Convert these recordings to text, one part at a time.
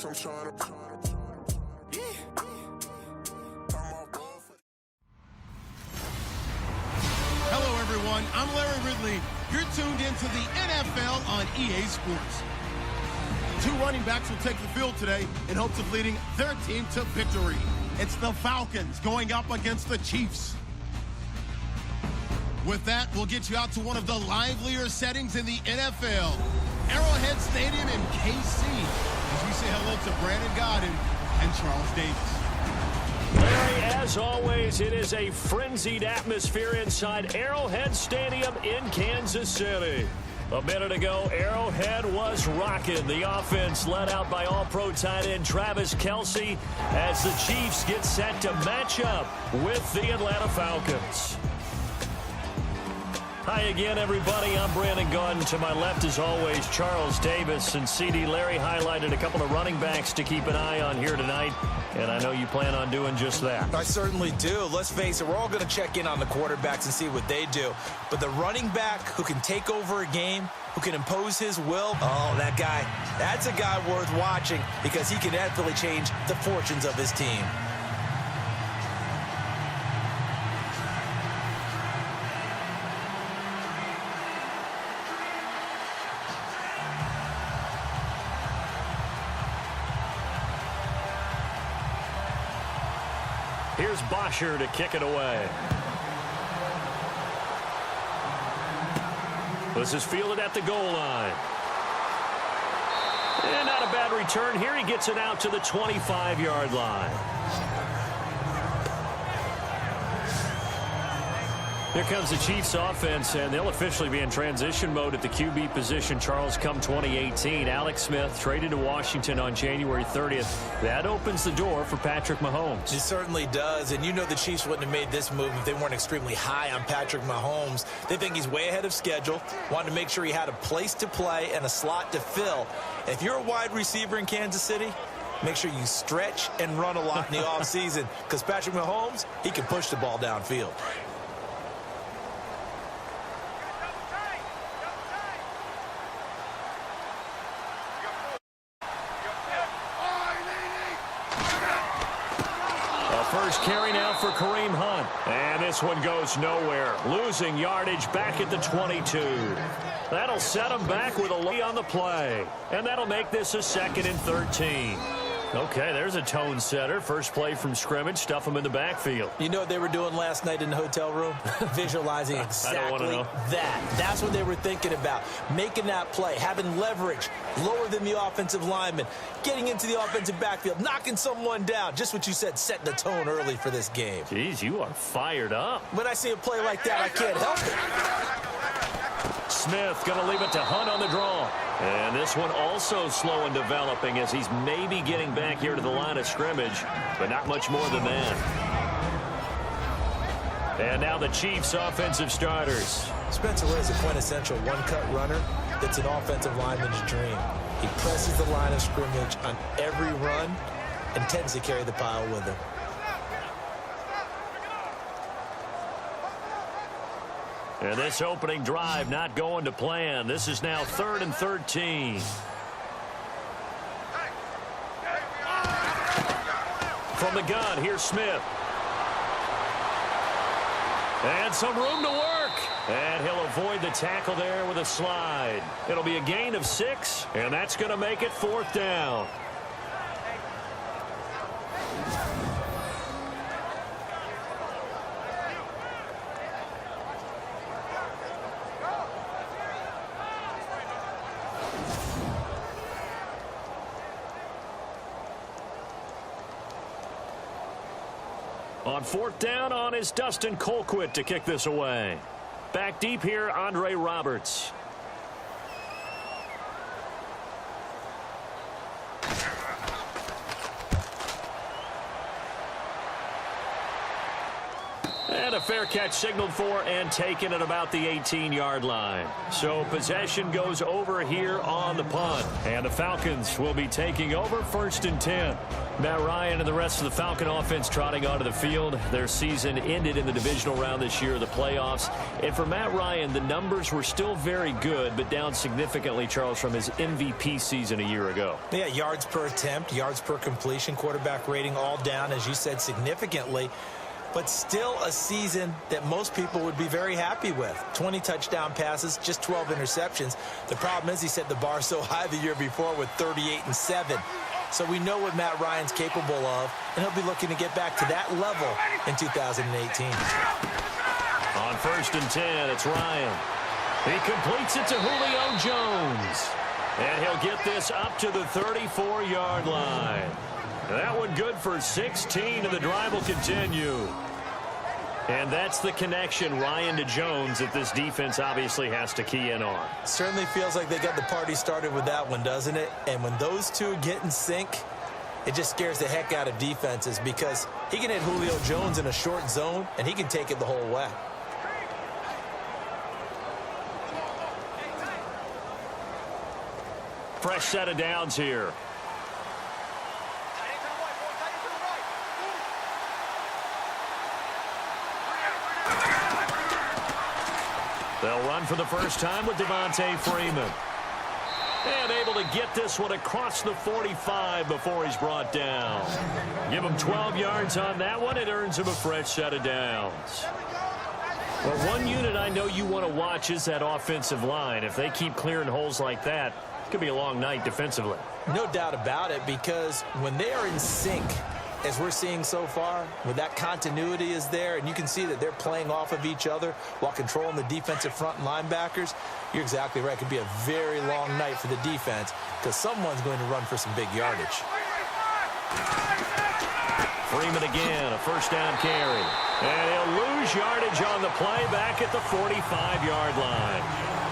I'm trying to. Hello, everyone. I'm Larry Ridley. You're tuned into the NFL on EA Sports. Two running backs will take the field today in hopes of leading their team to victory. It's the Falcons going up against the Chiefs. With that, we'll get you out to one of the livelier settings in the NFL, Arrowhead Stadium in KC, as we say hello to Brandon Godden and Charles Davis. Larry, as always, it is a frenzied atmosphere inside Arrowhead Stadium in Kansas City. A minute ago, Arrowhead was rocking. The offense led out by all-pro tight end Travis Kelce as the Chiefs get set to match up with the Atlanta Falcons. Hi again, everybody. I'm Brandon Gunn. To my left, as always, Charles Davis. And CD Larry highlighted a couple of running backs to keep an eye on here tonight. And I know you plan on doing just that. I certainly do. Let's face it, we're all going to check in on the quarterbacks and see what they do. But the running back who can take over a game, who can impose his will, oh, that guy, that's a guy worth watching because he can definitely change the fortunes of his team. Here's Bosher to kick it away. This is fielded at the goal line. And not a bad return here. He gets it out to the 25-yard line. Here comes the Chiefs offense, and they'll officially be in transition mode at the QB position, Charles, come 2018. Alex Smith traded to Washington on January 30th. That opens the door for Patrick Mahomes. It certainly does, and you know the Chiefs wouldn't have made this move if they weren't extremely high on Patrick Mahomes. They think he's way ahead of schedule, wanted to make sure he had a place to play and a slot to fill. If you're a wide receiver in Kansas City, make sure you stretch and run a lot in the offseason because Patrick Mahomes, he can push the ball downfield. First carry now for Kareem Hunt. And this one goes nowhere. Losing yardage back at the 22. That'll set him back with a lead on the play. And that'll make this a 2nd and 13. Okay, there's a tone setter. First play from scrimmage. Stuff him in the backfield. You know what they were doing last night in the hotel room? Visualizing exactly that. That's what they were thinking about. Making that play, having leverage, lower than the offensive lineman, getting into the offensive backfield, knocking someone down. Just what you said, setting the tone early for this game. Jeez, you are fired up. When I see a play like that, I can't help it. Smith going to leave it to Hunt on the draw. And this one also slow and developing as he's maybe getting back here to the line of scrimmage, but not much more than that. And now the Chiefs offensive starters. Spencer Ware is a quintessential one-cut runner that's an offensive lineman's dream. He presses the line of scrimmage on every run and tends to carry the pile with him. And this opening drive not going to plan. This is now 3rd and 13. From the gun, here's Smith. And some room to work. And he'll avoid the tackle there with a slide. It'll be a gain of 6, and that's going to make it 4th down. On 4th down on is Dustin Colquitt to kick this away. Back deep here, Andre Roberts. And a fair catch signaled for and taken at about the 18-yard line. So possession goes over here on the punt. And the Falcons will be taking over 1st and 10. Matt Ryan and the rest of the Falcon offense trotting onto the field. Their season ended in the divisional round this year, the playoffs. And for Matt Ryan, the numbers were still very good, but down significantly, Charles, from his MVP season a year ago. Yeah, yards per attempt, yards per completion, quarterback rating all down, as you said, significantly. But still a season that most people would be very happy with. 20 touchdown passes, just 12 interceptions. The problem is he set the bar so high the year before with 38-7. So we know what Matt Ryan's capable of, and he'll be looking to get back to that level in 2018. On 1st and 10, it's Ryan. He completes it to Julio Jones. And he'll get this up to the 34-yard line. That one good for 16, and the drive will continue. And that's the connection, Ryan to Jones, that this defense obviously has to key in on. Certainly feels like they got the party started with that one, doesn't it? And when those two get in sync, it just scares the heck out of defenses because he can hit Julio Jones in a short zone, and he can take it the whole way. Fresh set of downs here. They'll run for the first time with Devontae Freeman. And able to get this one across the 45 before he's brought down. Give him 12 yards on that one. It earns him a fresh set of downs. Well, one unit I know you want to watch is that offensive line. If they keep clearing holes like that, it could be a long night defensively. No doubt about it, because when they are in sync, as we're seeing so far, when that continuity is there, and you can see that they're playing off of each other while controlling the defensive front and linebackers, you're exactly right. It could be a very long night for the defense because someone's going to run for some big yardage. Freeman again, a first down carry. And he'll lose yardage on the play back at the 45-yard line.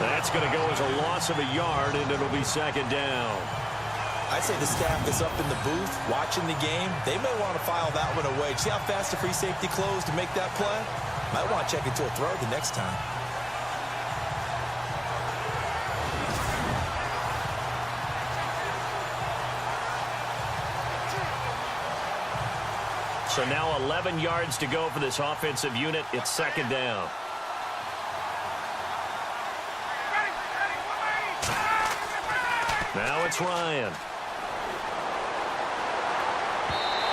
That's going to go as a loss of a yard, and it'll be 2nd down. I'd say the staff that's up in the booth watching the game, they may want to file that one away. See how fast the free safety closed to make that play? Might want to check into a throw the next time. So now 11 yards to go for this offensive unit. It's 2nd down. Now it's Ryan.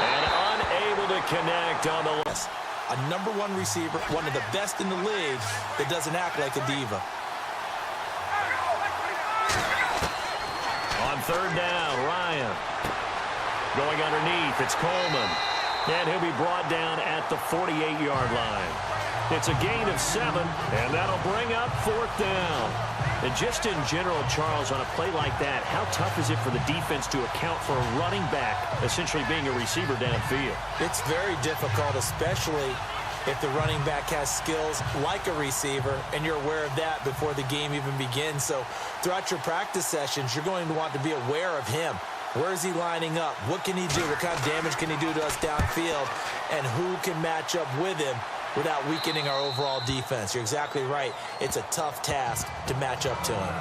And unable to connect on the list. A #1 receiver, one of the best in the league that doesn't act like a diva. On 3rd down, Ryan. Going underneath, it's Coleman. And he'll be brought down at the 48-yard line. It's a gain of 7, and that'll bring up 4th down. And just in general, Charles, on a play like that, how tough is it for the defense to account for a running back essentially being a receiver downfield? It's very difficult, especially if the running back has skills like a receiver, and you're aware of that before the game even begins. So throughout your practice sessions, you're going to want to be aware of him. Where is he lining up? What can he do? What kind of damage can he do to us downfield? And who can match up with him without weakening our overall defense? You're exactly right. It's a tough task to match up to him.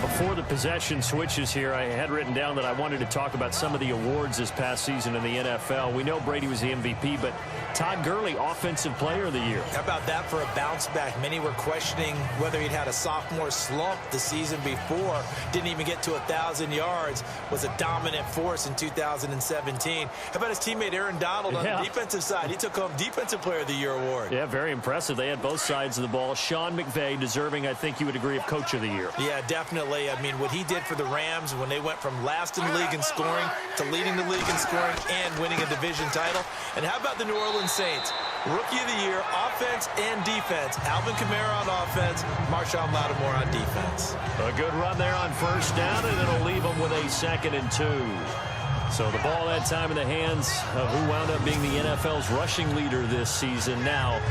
Before the possession switches here, I had written down that I wanted to talk about some of the awards this past season in the NFL. We know Brady was the MVP, but Todd Gurley, Offensive Player of the Year. How about that for a bounce back? Many were questioning whether he'd had a sophomore slump the season before. Didn't even get to 1,000 yards. Was a dominant force in 2017. How about his teammate Aaron Donald on the defensive side? He took home Defensive Player of the Year award. Yeah, very impressive. They had both sides of the ball. Sean McVay deserving, I think you would agree, of Coach of the Year. Yeah, definitely. I mean, what he did for the Rams when they went from last in the league in scoring to leading the league in scoring and winning a division title. And how about the New Orleans Saints? Rookie of the Year, offense and defense. Alvin Kamara on offense, Marshawn Lattimore on defense. A good run there on 1st down, and it'll leave them with a 2nd and 2. So the ball that time in the hands of who wound up being the NFL's rushing leader this season. Now,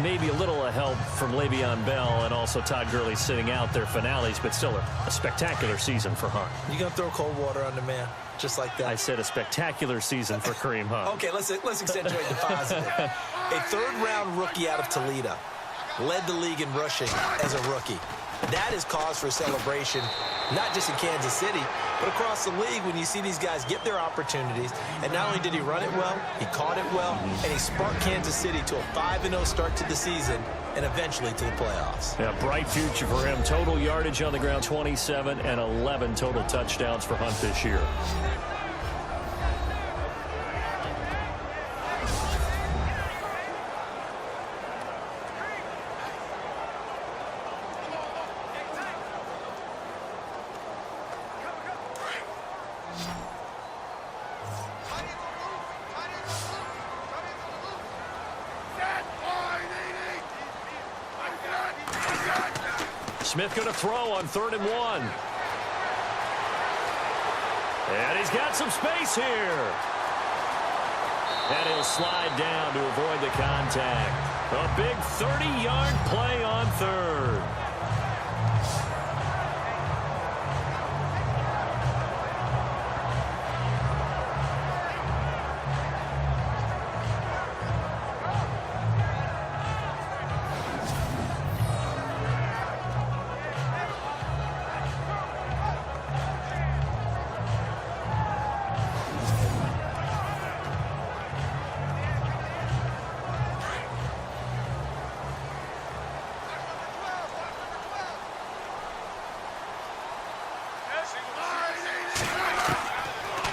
maybe a little help from Le'Veon Bell and also Todd Gurley sitting out their finales, but still a spectacular season for Hunt. You going to throw cold water on the man just like that? I said a spectacular season for Kareem Hunt. Okay, let's accentuate the positive. A third-round rookie out of Toledo led the league in rushing as a rookie. That is cause for celebration, not just in Kansas City, but across the league when you see these guys get their opportunities. And not only did he run it well, he caught it well, and he sparked Kansas City to a 5-0 start to the season and eventually to the playoffs. Yeah, bright future for him. Total yardage on the ground, 27, and 11 total touchdowns for Hunt this year. Smith going to throw on 3rd and 1. And he's got some space here. And he'll slide down to avoid the contact. A big 30-yard play on 3rd.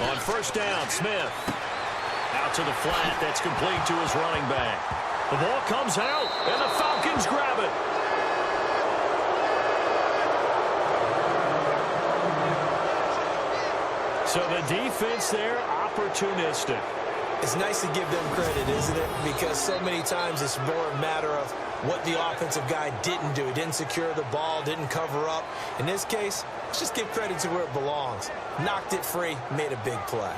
On 1st down, Smith. Out to the flat. That's complete to his running back. The ball comes out, and the Falcons grab it. So the defense there, opportunistic. It's nice to give them credit, isn't it? Because so many times it's more a matter of what the offensive guy didn't do. He didn't secure the ball, didn't cover up. In this case, let's just give credit to where it belongs. Knocked it free, made a big play.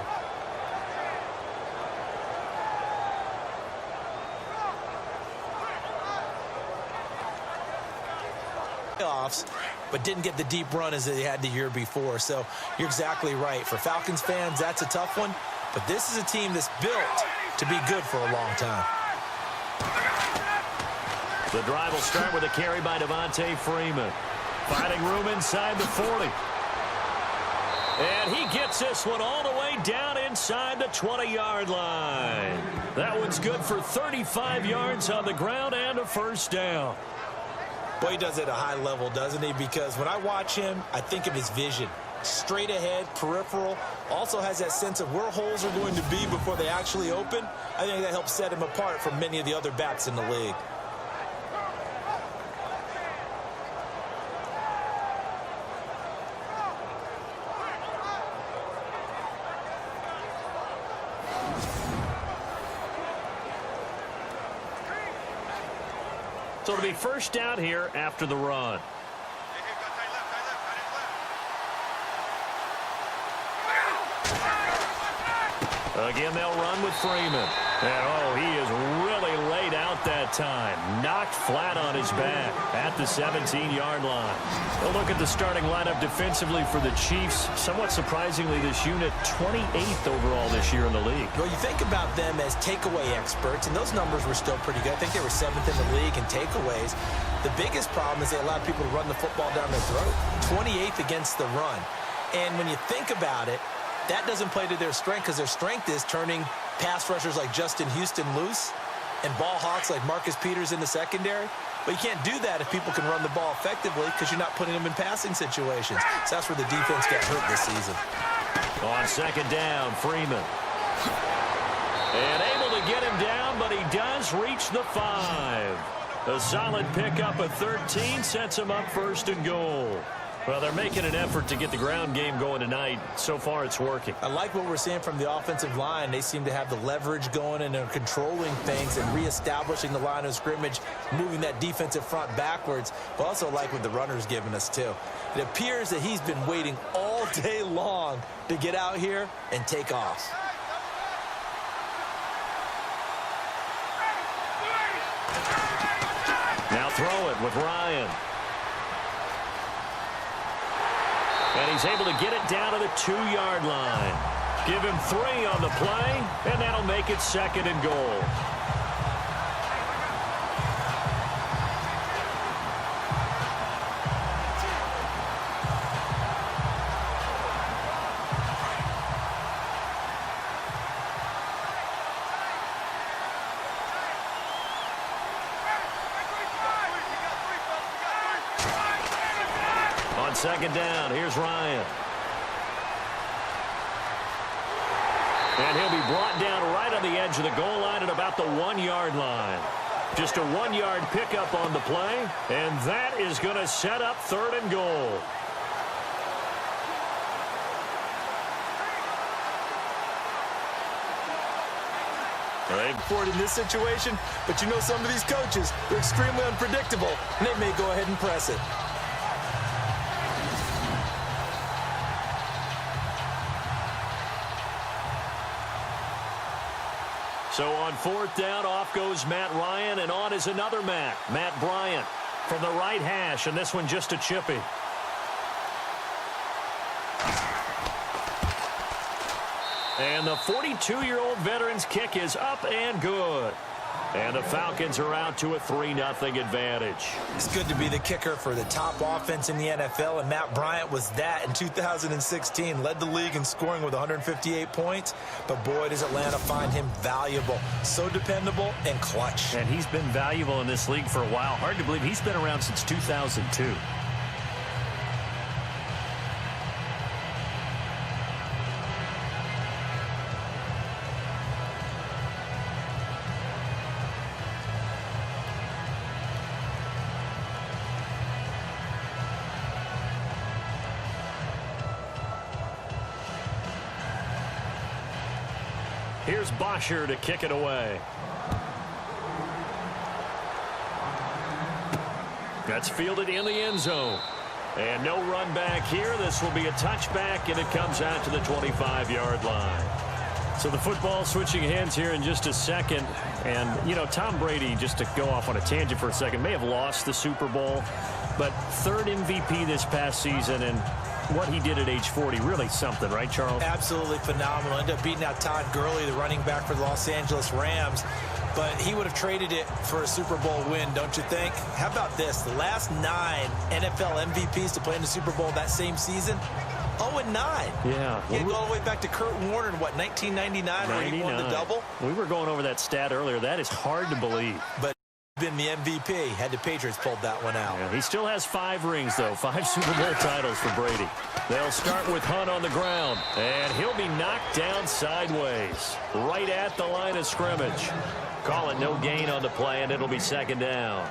Playoffs, but didn't get the deep run as they had the year before. So you're exactly right. For Falcons fans, that's a tough one. But this is a team that's built to be good for a long time. The drive will start with a carry by Devontae Freeman. Finding room inside the 40. And he gets this one all the way down inside the 20-yard line. That one's good for 35 yards on the ground and a 1st down. Boy, he does it at a high level, doesn't he? Because when I watch him, I think of his vision. Straight ahead, peripheral. Also has that sense of where holes are going to be before they actually open. I think that helps set him apart from many of the other backs in the league. So it'll be 1st down here after the run. Again, they'll run with Freeman. And, oh, he is really laid out that time. Knocked flat on his back at the 17-yard line. A look at the starting lineup defensively for the Chiefs. Somewhat surprisingly, this unit 28th overall this year in the league. Well, you think about them as takeaway experts, and those numbers were still pretty good. I think they were 7th in the league in takeaways. The biggest problem is they allowed people to run the football down their throat. 28th against the run. And when you think about it, that doesn't play to their strength because their strength is turning pass rushers like Justin Houston loose and ball hawks like Marcus Peters in the secondary. But you can't do that if people can run the ball effectively because you're not putting them in passing situations. So that's where the defense got hurt this season. On 2nd down, Freeman. And able to get him down, but he does reach the 5. A solid pickup of 13 sets him up 1st and goal. Well, they're making an effort to get the ground game going tonight. So far, it's working. I like what we're seeing from the offensive line. They seem to have the leverage going, and they're controlling things and reestablishing the line of scrimmage, moving that defensive front backwards. But also like what the runner's giving us, too. It appears that he's been waiting all all day long to get out here and take off. Now throw it with Ryan. And he's able to get it down to the 2-yard line. Give him 3 on the play, and that'll make it 2nd and goal. On 2nd down, here's Ryan. And he'll be brought down right on the edge of the goal line at about the 1-yard line. Just a 1-yard pickup on the play, and that is going to set up 3rd and goal. For it in this situation, but you know some of these coaches, they're extremely unpredictable, and they may go ahead and press it. So on 4th down, off goes Matt Ryan, and on is another Matt Bryant from the right hash, and this one just a chippy. And the 42-year-old veteran's kick is up and good. And the Falcons are out to a 3-0 advantage. It's good to be the kicker for the top offense in the NFL, and Matt Bryant was that in 2016. Led the league in scoring with 158 points, but boy, does Atlanta find him valuable. So dependable and clutch. And he's been valuable in this league for a while. Hard to believe he's been around since 2002. Here's Bosher to kick it away. That's fielded in the end zone. And no run back here. This will be a touchback, and it comes out to the 25-yard line. So the football switching hands here in just a second. And, you know, Tom Brady, just to go off on a tangent for a second, may have lost the Super Bowl, but 3rd MVP this past season, and what he did at age 40, really something, right, Charles? Absolutely phenomenal. Ended up beating out Todd Gurley, the running back for the Los Angeles Rams. But he would have traded it for a Super Bowl win, don't you think? How about this? The last 9 NFL MVPs to play in the Super Bowl that same season, 0-9. Yeah. You go all the way back to Kurt Warner in, what, 1999 where he won the double? We were going over that stat earlier. That is hard to believe. But been the MVP. Had the Patriots pulled that one out. Yeah, he still has 5 rings, though. 5 Super Bowl titles for Brady. They'll start with Hunt on the ground, and he'll be knocked down sideways, right at the line of scrimmage. Call it no gain on the play, and it'll be 2nd down.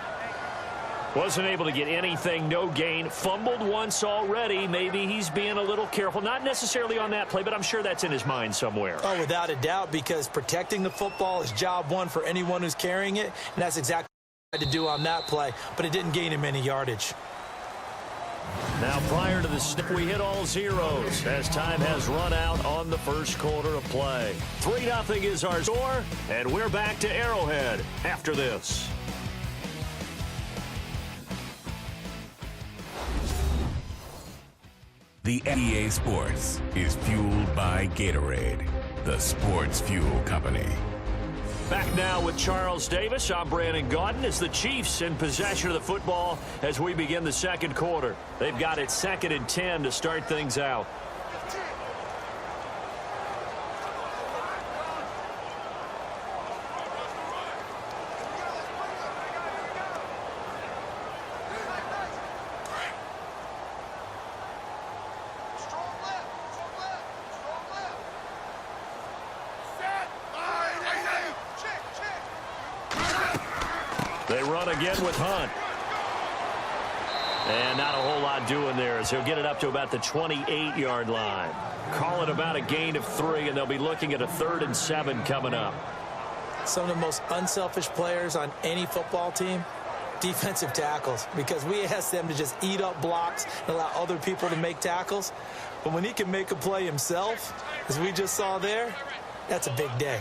Wasn't able to get anything, no gain. Fumbled once already. Maybe he's being a little careful. Not necessarily on that play, but I'm sure that's in his mind somewhere. Oh, without a doubt, because protecting the football is job one for anyone who's carrying it, and that's exactly what he had to do on that play, but it didn't gain him any yardage. Now, prior to the snap, we hit all zeros as time has run out on the first quarter of play. 3-0 is our score, and we're back to Arrowhead after this. The EA Sports is fueled by Gatorade, the sports fuel company. Back now with Charles Davis. I'm Brandon Gaudin. As the Chiefs in possession of the football as we begin the second quarter. They've got it 2nd and 10 to start things out. They run again with Hunt. And not a whole lot doing there as he'll get it up to about the 28-yard line. Call it about a gain of 3, and they'll be looking at a 3rd and 7 coming up. Some of the most unselfish players on any football team, defensive tackles, because we ask them to just eat up blocks and allow other people to make tackles. But when he can make a play himself, as we just saw there, that's a big day.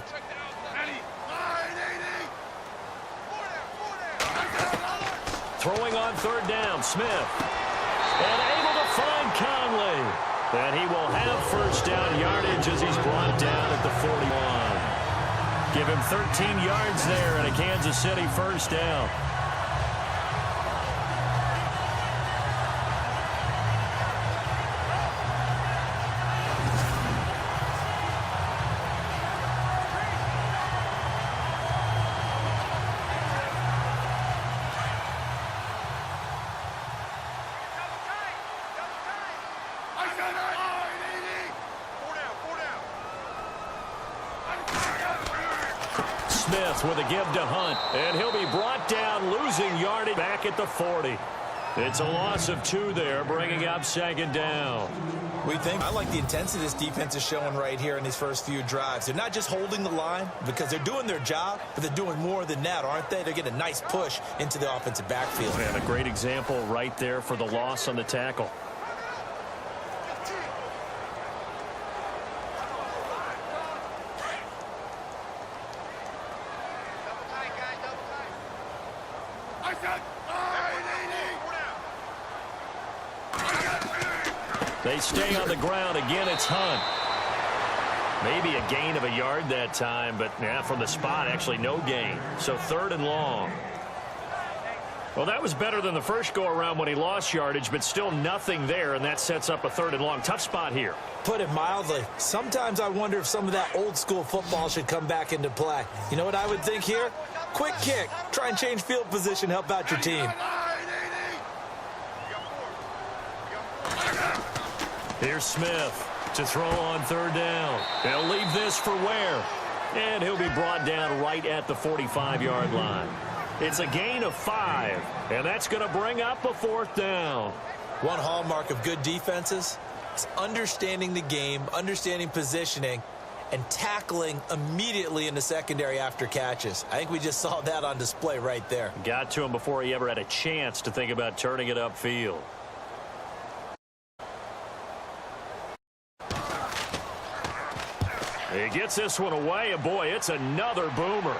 Throwing on third down, Smith. And able to find Conley. And he will have first down yardage as he's brought down at the 41. Give him 13 yards there and a Kansas City first down. Smith with a give to Hunt, and he'll be brought down, losing yardage back at the 40. It's a loss of 2 there, bringing up second down. I like the intensity this defense is showing right here in these first few drives. They're not just holding the line because they're doing their job, but they're doing more than that, aren't they? They're getting a nice push into the offensive backfield. And a great example right there for the loss on the tackle. They stay on the ground. Again, it's Hunt. Maybe a gain of a yard that time, but yeah, from the spot, actually no gain. So 3rd and long. Well, that was better than the first go-around when he lost yardage, but still nothing there, and that sets up a 3rd and long. Tough spot here. Put it mildly. Sometimes I wonder if some of that old-school football should come back into play. You know what I would think here? Quick kick. Try and change field position. Help out your team. Here's Smith to throw on 3rd down. He'll leave this for Ware. And he'll be brought down right at the 45-yard line. It's a gain of 5, and that's going to bring up a 4th down. One hallmark of good defenses is understanding the game, understanding positioning, and tackling immediately in the secondary after catches. I think we just saw that on display right there. Got to him before he ever had a chance to think about turning it upfield. He gets this one away, and boy, it's another boomer.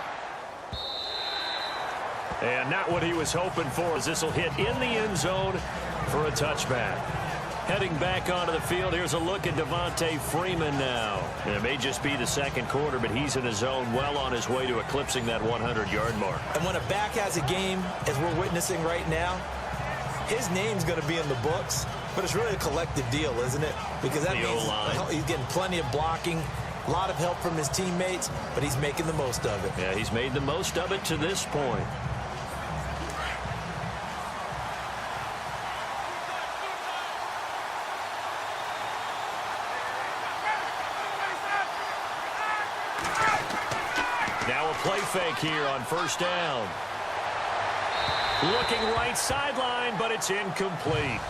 And not what he was hoping for, as this will hit in the end zone for a touchback. Heading back onto the field, here's a look at Devontae Freeman now. And it may just be the second quarter, but he's in his zone, well on his way to eclipsing that 100-yard mark. And when a back has a game, as we're witnessing right now, his name's going to be in the books, but it's really a collective deal, isn't it? Because that means he's getting plenty of blocking, a lot of help from his teammates, but he's making the most of it. Yeah, he's made the most of it to this point. Now a play fake here on 1st down. Looking right sideline, but it's incomplete.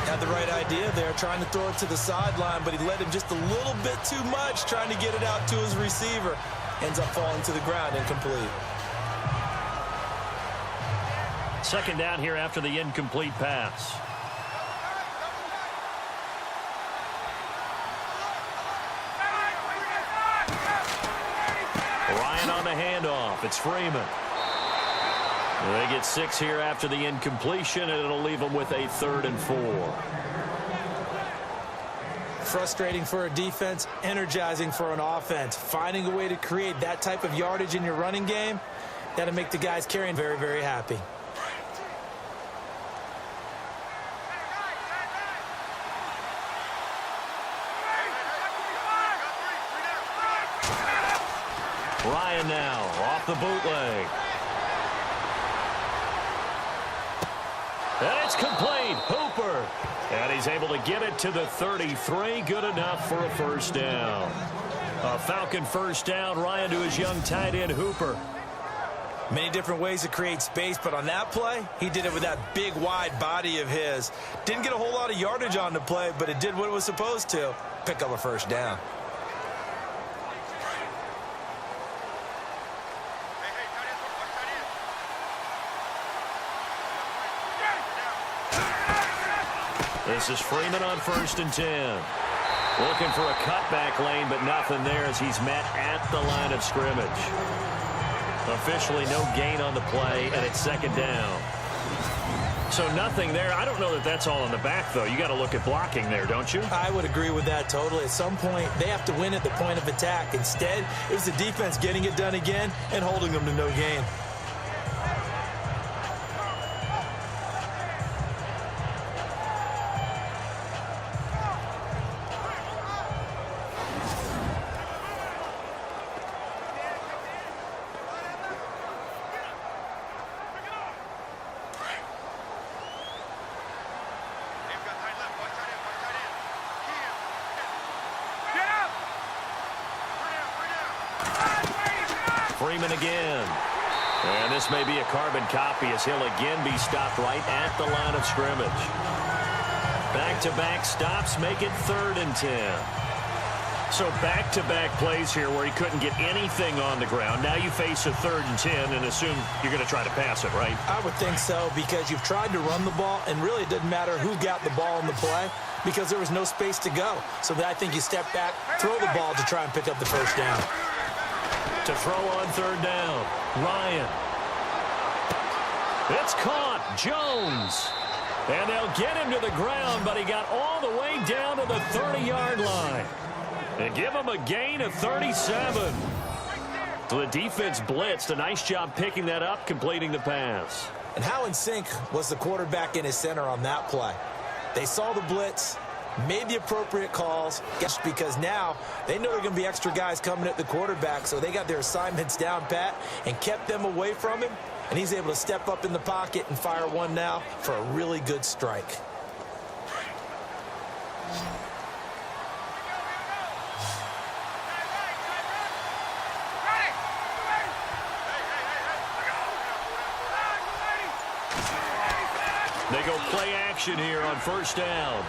Had the right idea there, trying to throw it to the sideline, but he led him just a little bit too much, trying to get it out to his receiver. Ends up falling to the ground, incomplete. 2nd down here after the incomplete pass. Ryan on the handoff. It's Freeman. They get 6 here after the incompletion, and it'll leave them with a 3rd and 4. Frustrating for a defense, energizing for an offense. Finding a way to create that type of yardage in your running game, that'll make the guys carrying very, very happy. Ryan now off the bootleg. And it's complete. Hooper. And he's able to get it to the 33. Good enough for a 1st down. A Falcon 1st down. Ryan to his young tight end, Hooper. Many different ways to create space, but on that play, he did it with that big, wide body of his. Didn't get a whole lot of yardage on the play, but it did what it was supposed to. Pick up a 1st down. This is Freeman on 1st and 10. Looking for a cutback lane, but nothing there as he's met at the line of scrimmage. Officially no gain on the play, and it's 2nd down. So nothing there. I don't know that that's all in the back, though. You got to look at blocking there, don't you? I would agree with that totally. At some point, they have to win at the point of attack. Instead, it was the defense getting it done again and holding them to no gain. Freeman again. And this may be a carbon copy as he'll again be stopped right at the line of scrimmage. Back-to-back stops make it 3rd and 10. So back-to-back plays here where he couldn't get anything on the ground. Now you face a 3rd and 10 and assume you're going to try to pass it, right? I would think so, because you've tried to run the ball, and really it didn't matter who got the ball in the play because there was no space to go. So I think you step back, throw the ball to try and pick up the 1st down. To throw on 3rd down, Ryan. It's caught, Jones. And they'll get him to the ground, but he got all the way down to the 30-yard line. And give him a gain of 37. So the defense blitzed. A nice job picking that up, completing the pass. And how in sync was the quarterback in his center on that play? They saw the blitz, made the appropriate calls, just because now they know there are going to be extra guys coming at the quarterback, so they got their assignments down pat and kept them away from him, and he's able to step up in the pocket and fire one now for a really good strike. They go play action here on 1st down.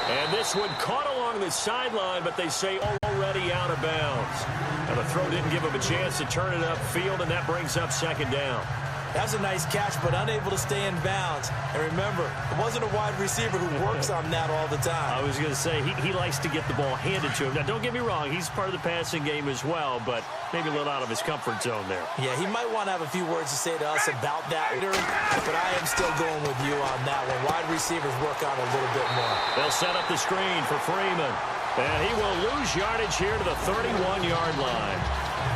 And this one caught along the sideline, but they say already out of bounds. And the throw didn't give him a chance to turn it upfield, and that brings up 2nd down. That's a nice catch, but unable to stay in bounds. And remember, it wasn't a wide receiver who works on that all the time. I was going to say, he likes to get the ball handed to him. Now, don't get me wrong, he's part of the passing game as well, but maybe a little out of his comfort zone there. Yeah, he might want to have a few words to say to us about that, but I am still going with you on that one. Wide receivers work on a little bit more. They'll set up the screen for Freeman. And he will lose yardage here to the 31-yard line.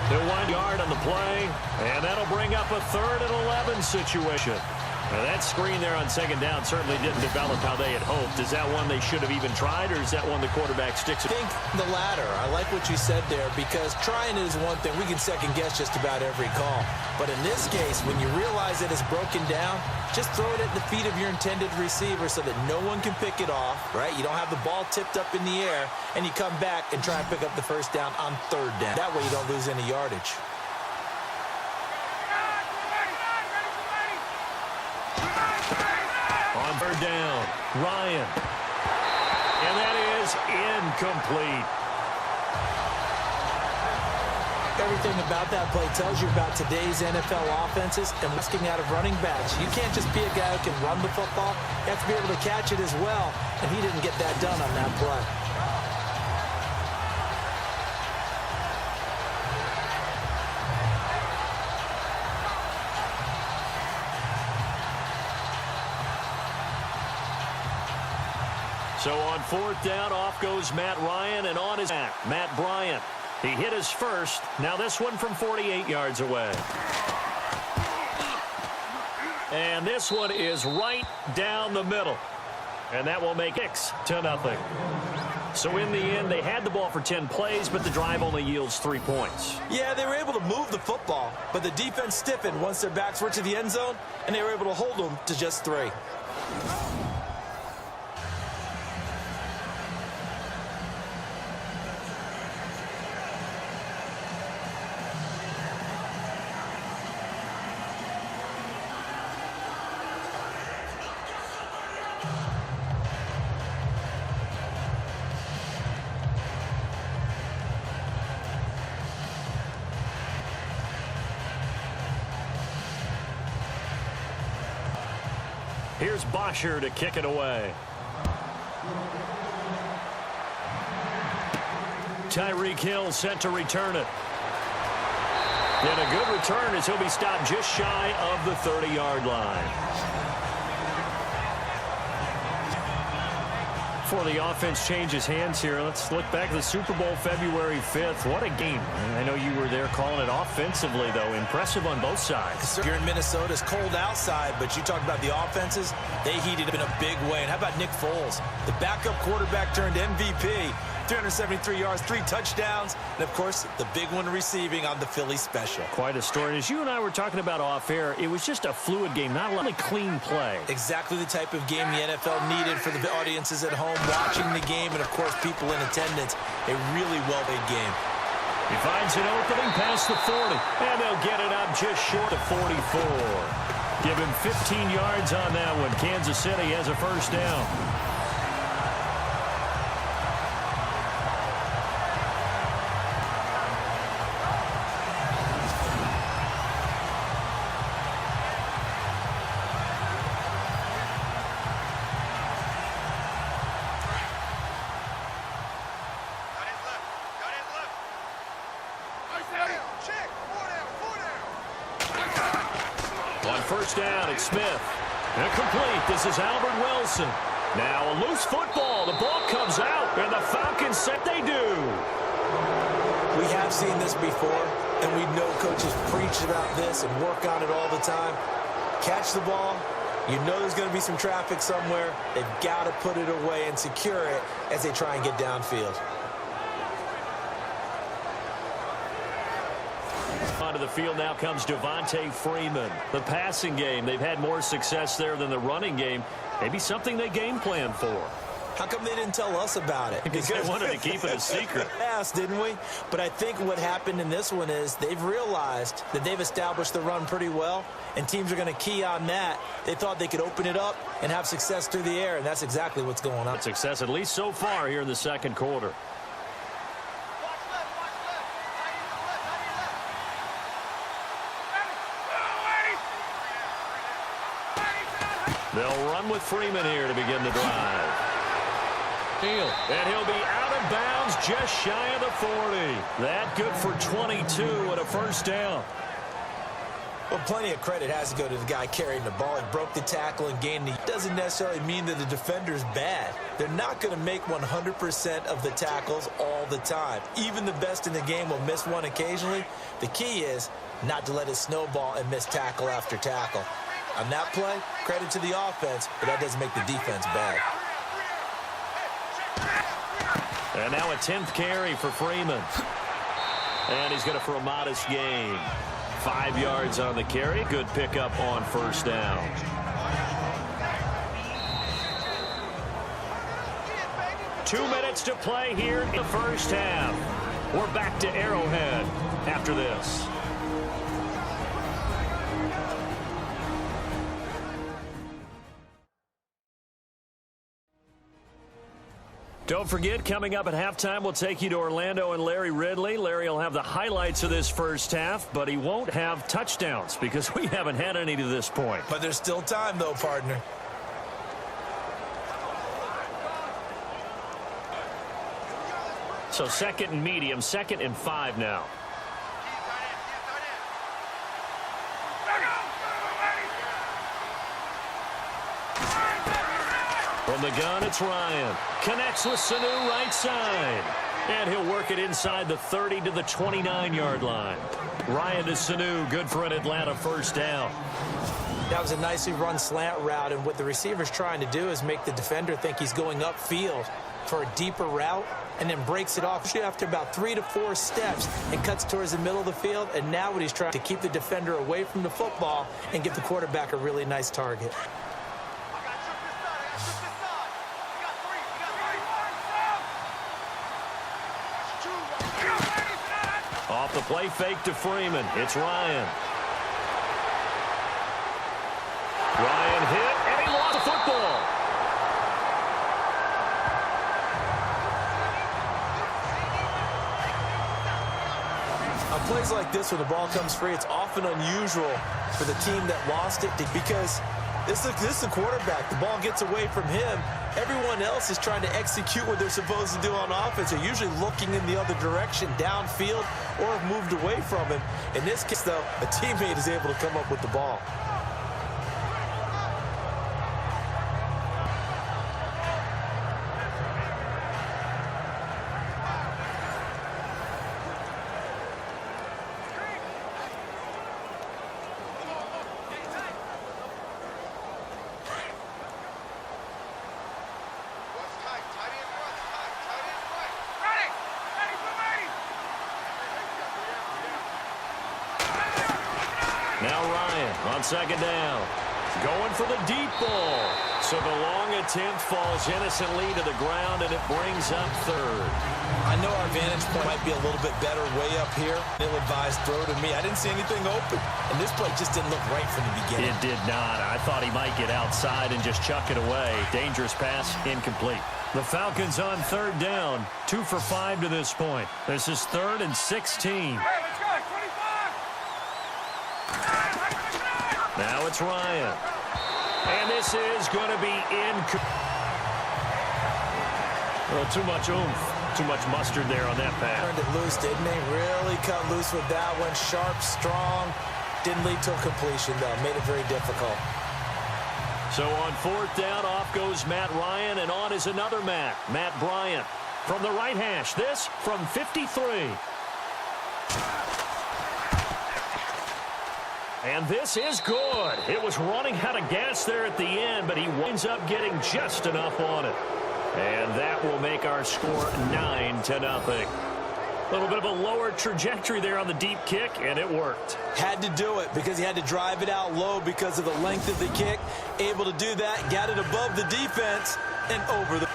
They'll 1 yard on the play, and that'll bring up a 3rd and 11 situation. Now that screen there on 2nd down certainly didn't develop how they had hoped. Is that one they should have even tried, or is that one the quarterback sticks? I think the latter. I like what you said there, because trying it is one thing. We can second guess just about every call. But in this case, when you realize that it's broken down, just throw it at the feet of your intended receiver so that no one can pick it off, right? You don't have the ball tipped up in the air, and you come back and try and pick up the 1st down on 3rd down. That way you don't lose any yardage. On 3rd down, Ryan. And that is incomplete. Everything about that play tells you about today's NFL offenses and asking out of running backs. You can't just be a guy who can run the football. You have to be able to catch it as well, and he didn't get that done on that play. So on 4th down, off goes Matt Ryan, and on his back, Matt Bryant. He hit his first. Now this one from 48 yards away. And this one is right down the middle. And that will make 6-0. So in the end, they had the ball for 10 plays, but the drive only yields 3 points. Yeah, they were able to move the football, but the defense stiffened once their backs were to the end zone, and they were able to hold them to just 3. Here's Bosher to kick it away. Tyreek Hill set to return it. And a good return as he'll be stopped just shy of the 30-yard line. Before the offense changes hands here, let's look back at the Super Bowl February 5th. What a game. I know you were there calling it offensively, though. Impressive on both sides. You're in Minnesota. It's cold outside, but you talk about the offenses. They heated up in a big way. And how about Nick Foles? The backup quarterback turned MVP. 373 yards, 3 touchdowns, and, of course, the big one receiving on the Philly special. Quite a story. As you and I were talking about off-air, it was just a fluid game, not a lot of clean play. Exactly the type of game the NFL needed for the audiences at home watching the game and, of course, people in attendance. A really well-played game. He finds an opening past the 40, and they'll get it up just short of 44. Give him 15 yards on that one. Kansas City has a first down. First down, it's Smith. Incomplete. This is Albert Wilson. Now a loose football. The ball comes out, and the Falcons said they do. We have seen this before, and we know coaches preach about this and work on it all the time. Catch the ball. You know there's going to be some traffic somewhere. They've got to put it away and secure it as they try and get downfield. Onto the field now comes Devontae Freeman. The passing game, they've had more success there than the running game. Maybe something they game plan for. How come they didn't tell us about it? Because they wanted to keep it a secret. Yes, didn't we? But I think what happened in this one is they've realized that they've established the run pretty well, and teams are going to key on that. They thought they could open it up and have success through the air, and that's exactly what's going on. Success, at least so far here in the second quarter. They'll run with Freeman here to begin the drive. And he'll be out of bounds just shy of the 40. That good for 22 and a first down. Well, plenty of credit has to go to the guy carrying the ball. He broke the tackle and gained it. Doesn't necessarily mean that the defender's bad. They're not going to make 100% of the tackles all the time. Even the best in the game will miss one occasionally. The key is not to let it snowball and miss tackle after tackle. On that play, credit to the offense, but that doesn't make the defense bad. And now a 10th carry for Freeman. And he's got it for a modest gain. 5 yards on the carry. Good pickup on first down. Two minutes to play here in the first half. We're back to Arrowhead after this. Don't forget, coming up at halftime, we'll take you to Orlando and Larry Ridley. Larry will have the highlights of this first half, but he won't have touchdowns because we haven't had any to this point. But there's still time, though, partner. So second and medium, 2nd and 5 now. From the gun, it's Ryan. Connects with Sanu right side. And he'll work it inside the 30 to the 29-yard line. Ryan to Sanu, good for an Atlanta first down. That was a nicely run slant route, and what the receiver's trying to do is make the defender think he's going upfield for a deeper route, and then breaks it off after about 3 to 4 steps and cuts towards the middle of the field. And now what he's trying to keep the defender away from the football and give the quarterback a really nice target. Off the play fake to Freeman. It's Ryan. Ryan hit, and he lost the football. On plays like this, when the ball comes free, it's often unusual for the team that lost it because This is a quarterback. The ball gets away from him. Everyone else is trying to execute what they're supposed to do on offense. They're usually looking in the other direction, downfield, or have moved away from him. In this case, though, a teammate is able to come up with the ball. Now Ryan on second down. Going for the deep ball. So the long attempt falls innocently to the ground, and it brings up third. I know our vantage point might be a little bit better way up here. They'll advise throw to me. I didn't see anything open. And this play just didn't look right from the beginning. It did not. I thought he might get outside and just chuck it away. Dangerous pass, incomplete. The Falcons on third down. 2 for 5 to this point. This is 3rd and 16. Now it's Ryan. And this is going to be well, too much oomph. Too much mustard there on that pass. Turned it loose, didn't he? Really cut loose with that one. Sharp, strong. Didn't lead to a completion, though. Made it very difficult. So on 4th down, off goes Matt Ryan, and on is another Matt Bryant. From the right hash, this from 53. And this is good. It was running out of gas there at the end, but he winds up getting just enough on it. And that will make our score 9-0. A little bit of a lower trajectory there on the deep kick, and it worked. Had to do it because he had to drive it out low because of the length of the kick. Able to do that, got it above the defense and over the...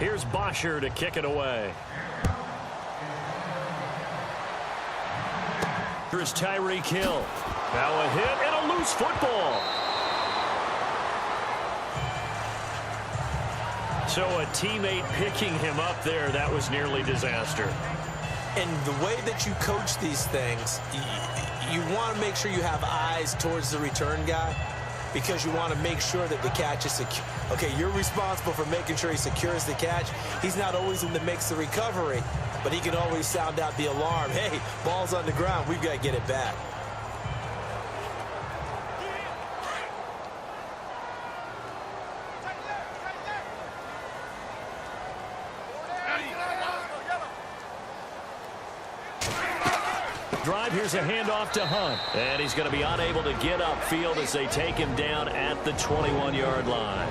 Here's Bosher to kick it away. Here's Tyreek Hill. Now a hit and a loose football. So a teammate picking him up there, that was nearly disaster. And the way that you coach these things, you want to make sure you have eyes towards the return guy, because you want to make sure that the catch is secure. Okay, you're responsible for making sure he secures the catch. He's not always in the mix of recovery, but he can always sound out the alarm. Hey, ball's on the ground. We've got to get it back. Drive, here's a handoff to Hunt. And he's going to be unable to get upfield as they take him down at the 21-yard line.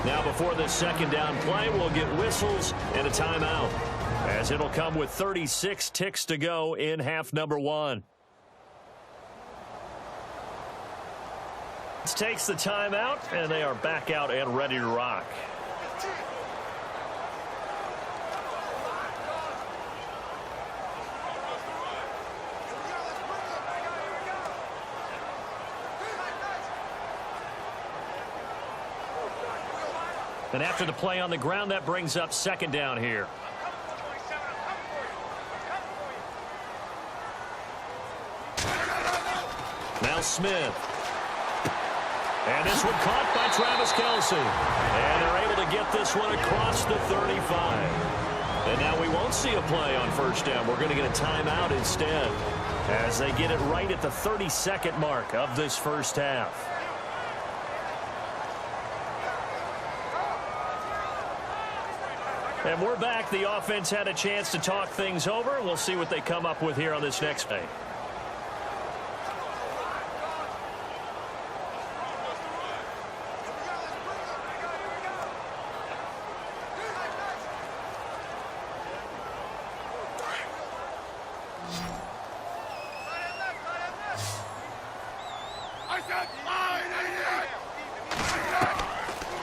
Now before this second down play, we'll get whistles and a timeout, as it'll come with 36 ticks to go in half number 1. This takes the timeout, and they are back out and ready to rock. And after the play on the ground, that brings up second down here. Now Smith. And this one caught by Travis Kelce. And they're able to get this one across the 35. And now we won't see a play on first down. We're going to get a timeout instead, as they get it right at the 32nd mark of this first half. And we're back. The offense had a chance to talk things over. We'll see what they come up with here on this next play.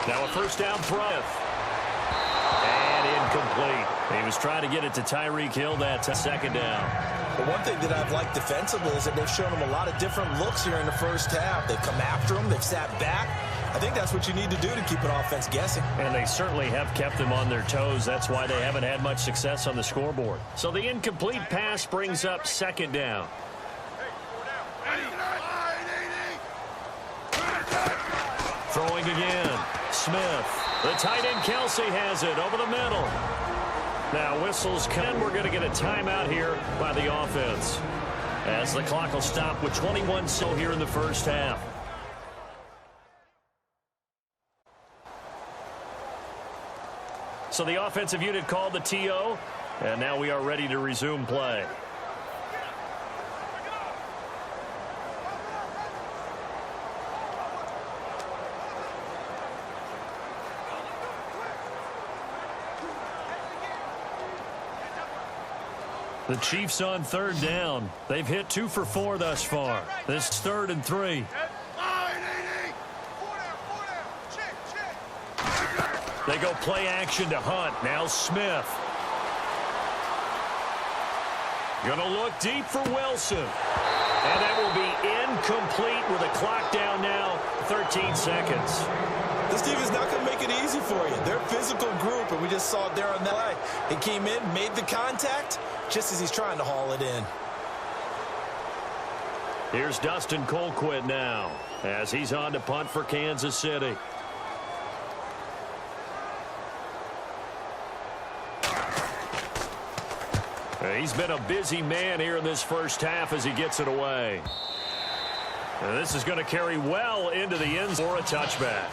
Now a first down throw. And incomplete. He was trying to get it to Tyreek Hill that second down. But one thing that I've liked defensively is that they've shown him a lot of different looks here in the first half. They've come after him. They've sat back. I think that's what you need to do to keep an offense guessing. And they certainly have kept them on their toes. That's why they haven't had much success on the scoreboard. So the incomplete pass brings up second down. Throwing again. Smith. The tight end Kelsey has it over the middle. Now whistles come. We're going to get a timeout here by the offense, as the clock will stop with 21 so here in the first half. So the offensive unit called the TO, and now we are ready to resume play. The Chiefs on third down. They've hit 2 for 4 thus far. This is 3rd and 3. They go play action to Hunt. Now Smith. Gonna look deep for Wilson. And that will be incomplete with a clock down now. 13 seconds. This team is not going to make it easy for you. They're a physical group, and we just saw it there on that play. He came in, made the contact, just as he's trying to haul it in. Here's Dustin Colquitt now, as he's on to punt for Kansas City. He's been a busy man here in this first half as he gets it away. And this is going to carry well into the end zone for a touchback.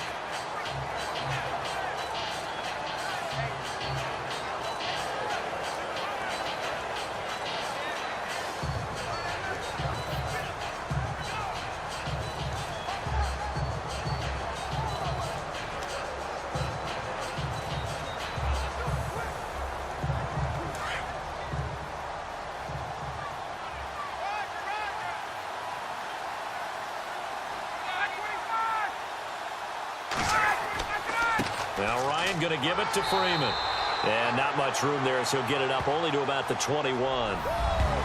Now Ryan going to give it to Freeman. And not much room there, so he'll get it up only to about the 21.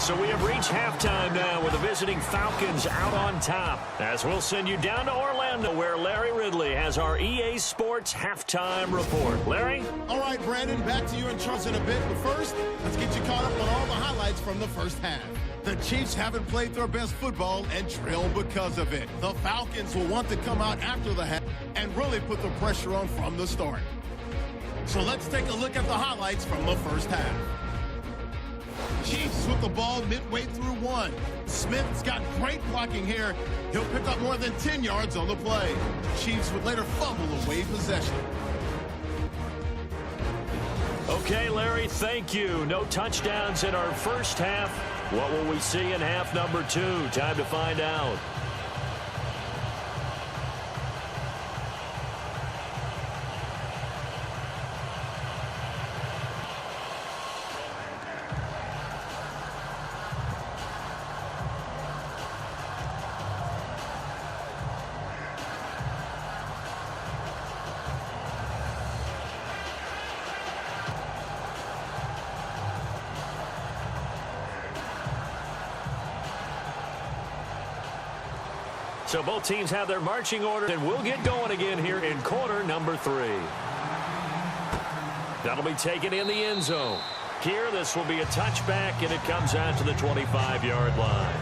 So we have reached halftime now with the visiting Falcons out on top. As we'll send you down to Orlando, where Larry Ridley has our EA Sports halftime report. Larry? All right, Brandon, back to you in charge in a bit. But first, let's get you caught up on all the highlights from the first half. The Chiefs haven't played their best football and trail because of it. The Falcons will want to come out after the half and really put the pressure on from the start. So let's take a look at the highlights from the first half. Chiefs with the ball midway through one. Smith's got great blocking here. He'll pick up more than 10 yards on the play. Chiefs would later fumble away possession. Okay, Larry, thank you. No touchdowns in our first half. What will we see in half number 2? Time to find out. So both teams have their marching order, and we'll get going again here in quarter number 3. That'll be taken in the end zone. Here, this will be a touchback, and it comes out to the 25-yard line.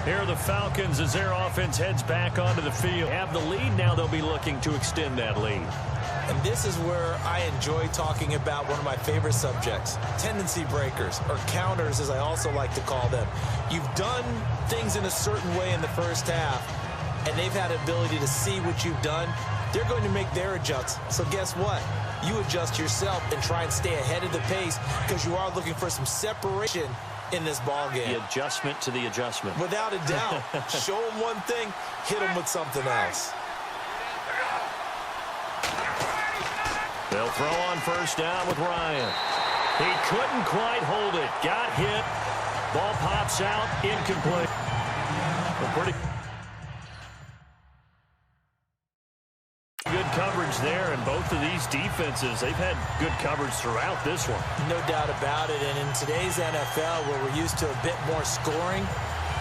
Here are the Falcons as their offense heads back onto the field. Have the lead. Now they'll be looking to extend that lead. And this is where I enjoy talking about one of my favorite subjects, tendency breakers, or counters, as I also like to call them. You've done things in a certain way in the first half, and they've had the ability to see what you've done. They're going to make their adjustments. So guess what? You adjust yourself and try and stay ahead of the pace, because you are looking for some separation in this ball game. The adjustment to the adjustment. Without a doubt. Show them one thing, hit them with something else. They'll throw on first down with Ryan. He couldn't quite hold it. Got hit. Ball pops out. Incomplete. Pretty good coverage coverage there, and both of these defenses, they've had good coverage throughout this one. No doubt about it, and in today's NFL, where we're used to a bit more scoring,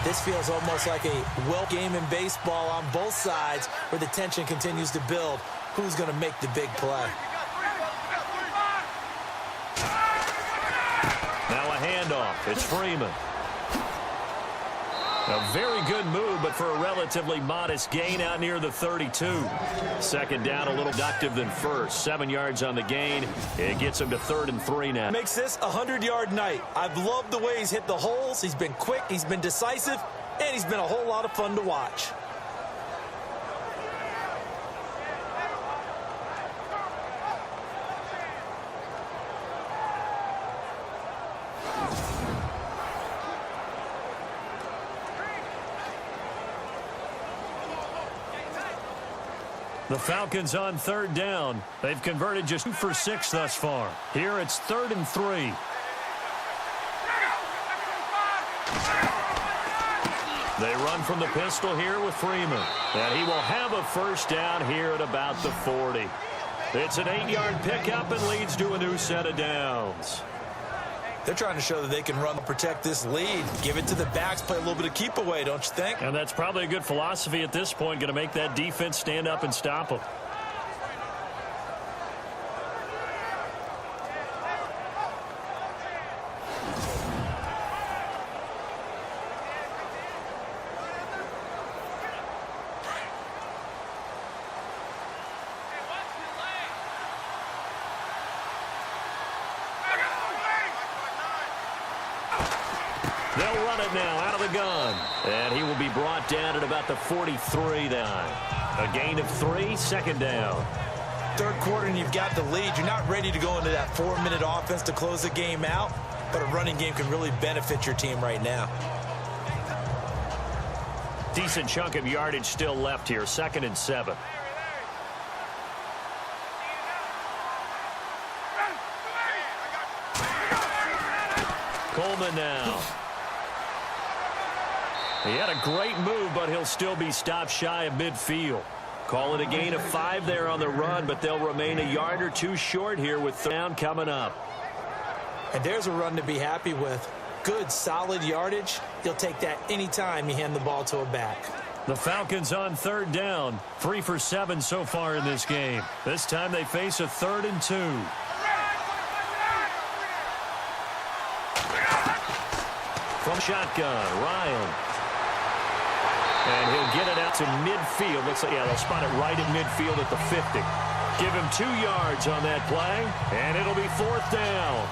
this feels almost like a game in baseball on both sides, where the tension continues to build. Who's going to make the big play? Now a handoff. It's Freeman. A very good move, but for a relatively modest gain out near the 32. Second down, a little productive than first. 7 yards on the gain. It gets him to 3rd and 3 now. Makes this a 100-yard night. I've loved the way he's hit the holes. He's been quick, he's been decisive, and he's been a whole lot of fun to watch. The Falcons on 3rd down. They've converted just 2 for 6 thus far. Here it's 3rd and 3. They run from the pistol here with Freeman. And he will have a first down here at about the 40. It's an 8-yard pickup and leads to a new set of downs. They're trying to show that they can run and protect this lead. Give it to the backs, play a little bit of keep away, don't you think? And that's probably a good philosophy at this point, going to make that defense stand up and stop them. They'll run it now out of the gun. And he will be brought down at about the 43 now. A gain of 3, second down. Third quarter and you've got the lead. You're not ready to go into that 4-minute offense to close the game out, but a running game can really benefit your team right now. Decent chunk of yardage still left here, 2nd and 7. Coleman now. He had a great move, but he'll still be stopped shy of midfield. Call it a gain of 5 there on the run, but they'll remain a yard or 2 short here with down coming up. And there's a run to be happy with. Good, solid yardage. He'll take that anytime you hand the ball to a back. The Falcons on 3rd down. 3 for 7 so far in this game. This time they face a 3rd and 2. From shotgun, Ryan. And he'll get it out to midfield. Looks like, yeah, they'll spot it right at midfield at the 50. Give him 2 yards on that play, and it'll be 4th down.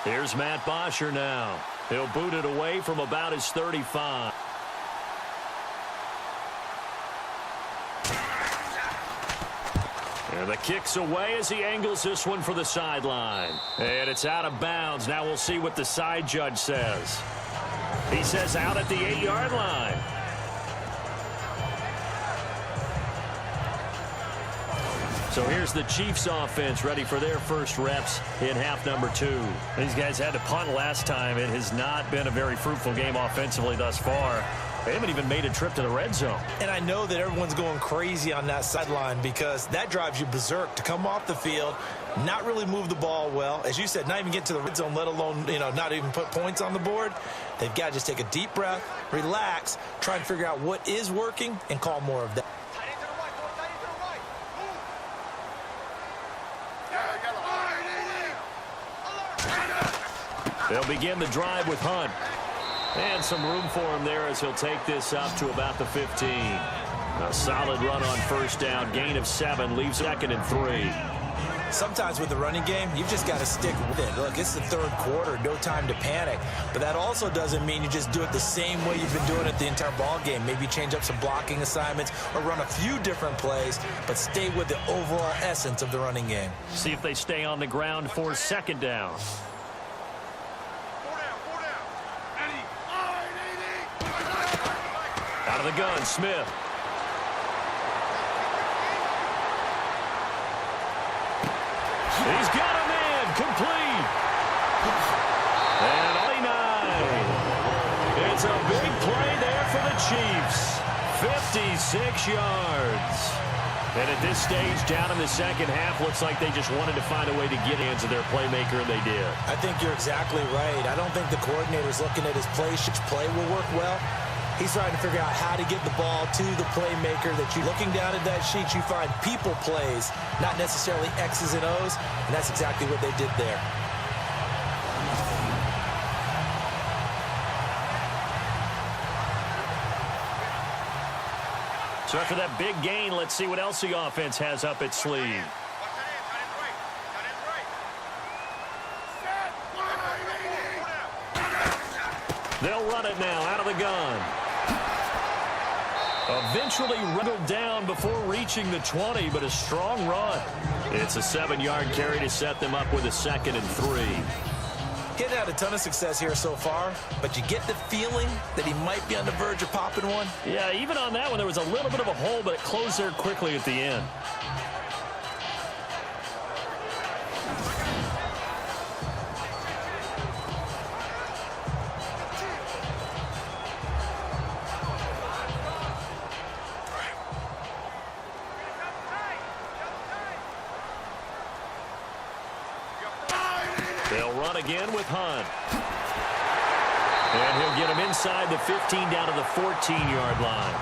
Here's Matt Bosher now. He'll boot it away from about his 35. And the kick's away as he angles this one for the sideline. And it's out of bounds. Now we'll see what the side judge says. He says out at the 8-yard line. So here's the Chiefs offense ready for their first reps in half number 2. These guys had to punt last time. It has not been a very fruitful game offensively thus far. They haven't even made a trip to the red zone. And I know that everyone's going crazy on that sideline because that drives you berserk to come off the field, not really move the ball well. As you said, not even get to the red zone, let alone, not even put points on the board. They've got to just take a deep breath, relax, try and figure out what is working and call more of that. They'll begin the drive with Hunt. And some room for him there as he'll take this up to about the 15. A solid run on first down. Gain of 7. Leaves 2nd and 3. Sometimes with the running game, you've just got to stick with it. Look, it's the 3rd quarter. No time to panic. But that also doesn't mean you just do it the same way you've been doing it the entire ball game. Maybe change up some blocking assignments or run a few different plays, but stay with the overall essence of the running game. See if they stay on the ground for 2nd down. Out of the gun, Smith. He's got a man, complete. And only 9. It's a big play there for the Chiefs. 56 yards. And at this stage, down in the second half, looks like they just wanted to find a way to get hands of their playmaker, and they did. I think you're exactly right. I don't think the coordinator's looking at his play. Which play will work well. He's trying to figure out how to get the ball to the playmaker. That you looking down at that sheet, you find people plays, not necessarily X's and O's, and that's exactly what they did there. So after that big gain, let's see what else the offense has up its sleeve. They'll run it now out of the gun. Eventually wriggled down before reaching the 20, but a strong run. It's a 7-yard carry to set them up with a 2nd and 3. Getting had a ton of success here so far, but you get the feeling that he might be on the verge of popping one. Yeah, even on that one, there was a little bit of a hole, but it closed there quickly at the end. They'll run again with Hunt. And he'll get him inside the 15 down to the 14-yard line.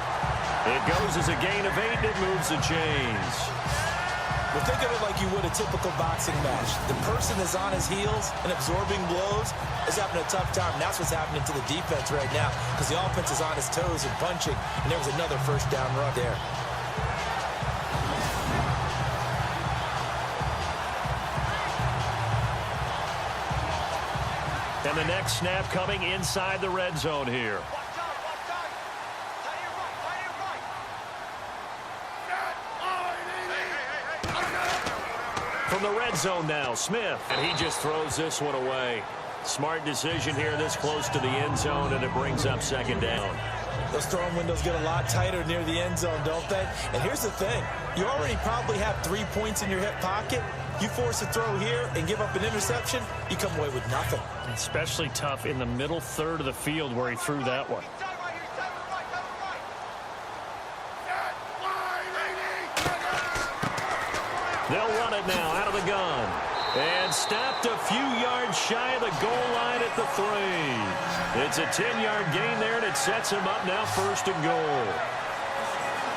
It goes as a gain of 8, and it moves the chains. Well, think of it like you would a typical boxing match. The person is on his heels and absorbing blows is having a tough time. And that's what's happening to the defense right now because the offense is on his toes and punching, and there was another first down run there. And the next snap coming inside the red zone here. From the red zone now, Smith. And he just throws this one away. Smart decision here this close to the end zone, and it brings up 2nd down. Those throwing windows get a lot tighter near the end zone, don't they? And here's the thing. You already probably have 3 points in your hip pocket. You force a throw here and give up an interception, you come away with nothing. Especially tough in the middle third of the field where he threw that one. They'll run it now out of the gun. And stopped a few yards shy of the goal line at the 3. It's a 10-yard gain there, and it sets him up now 1st and goal.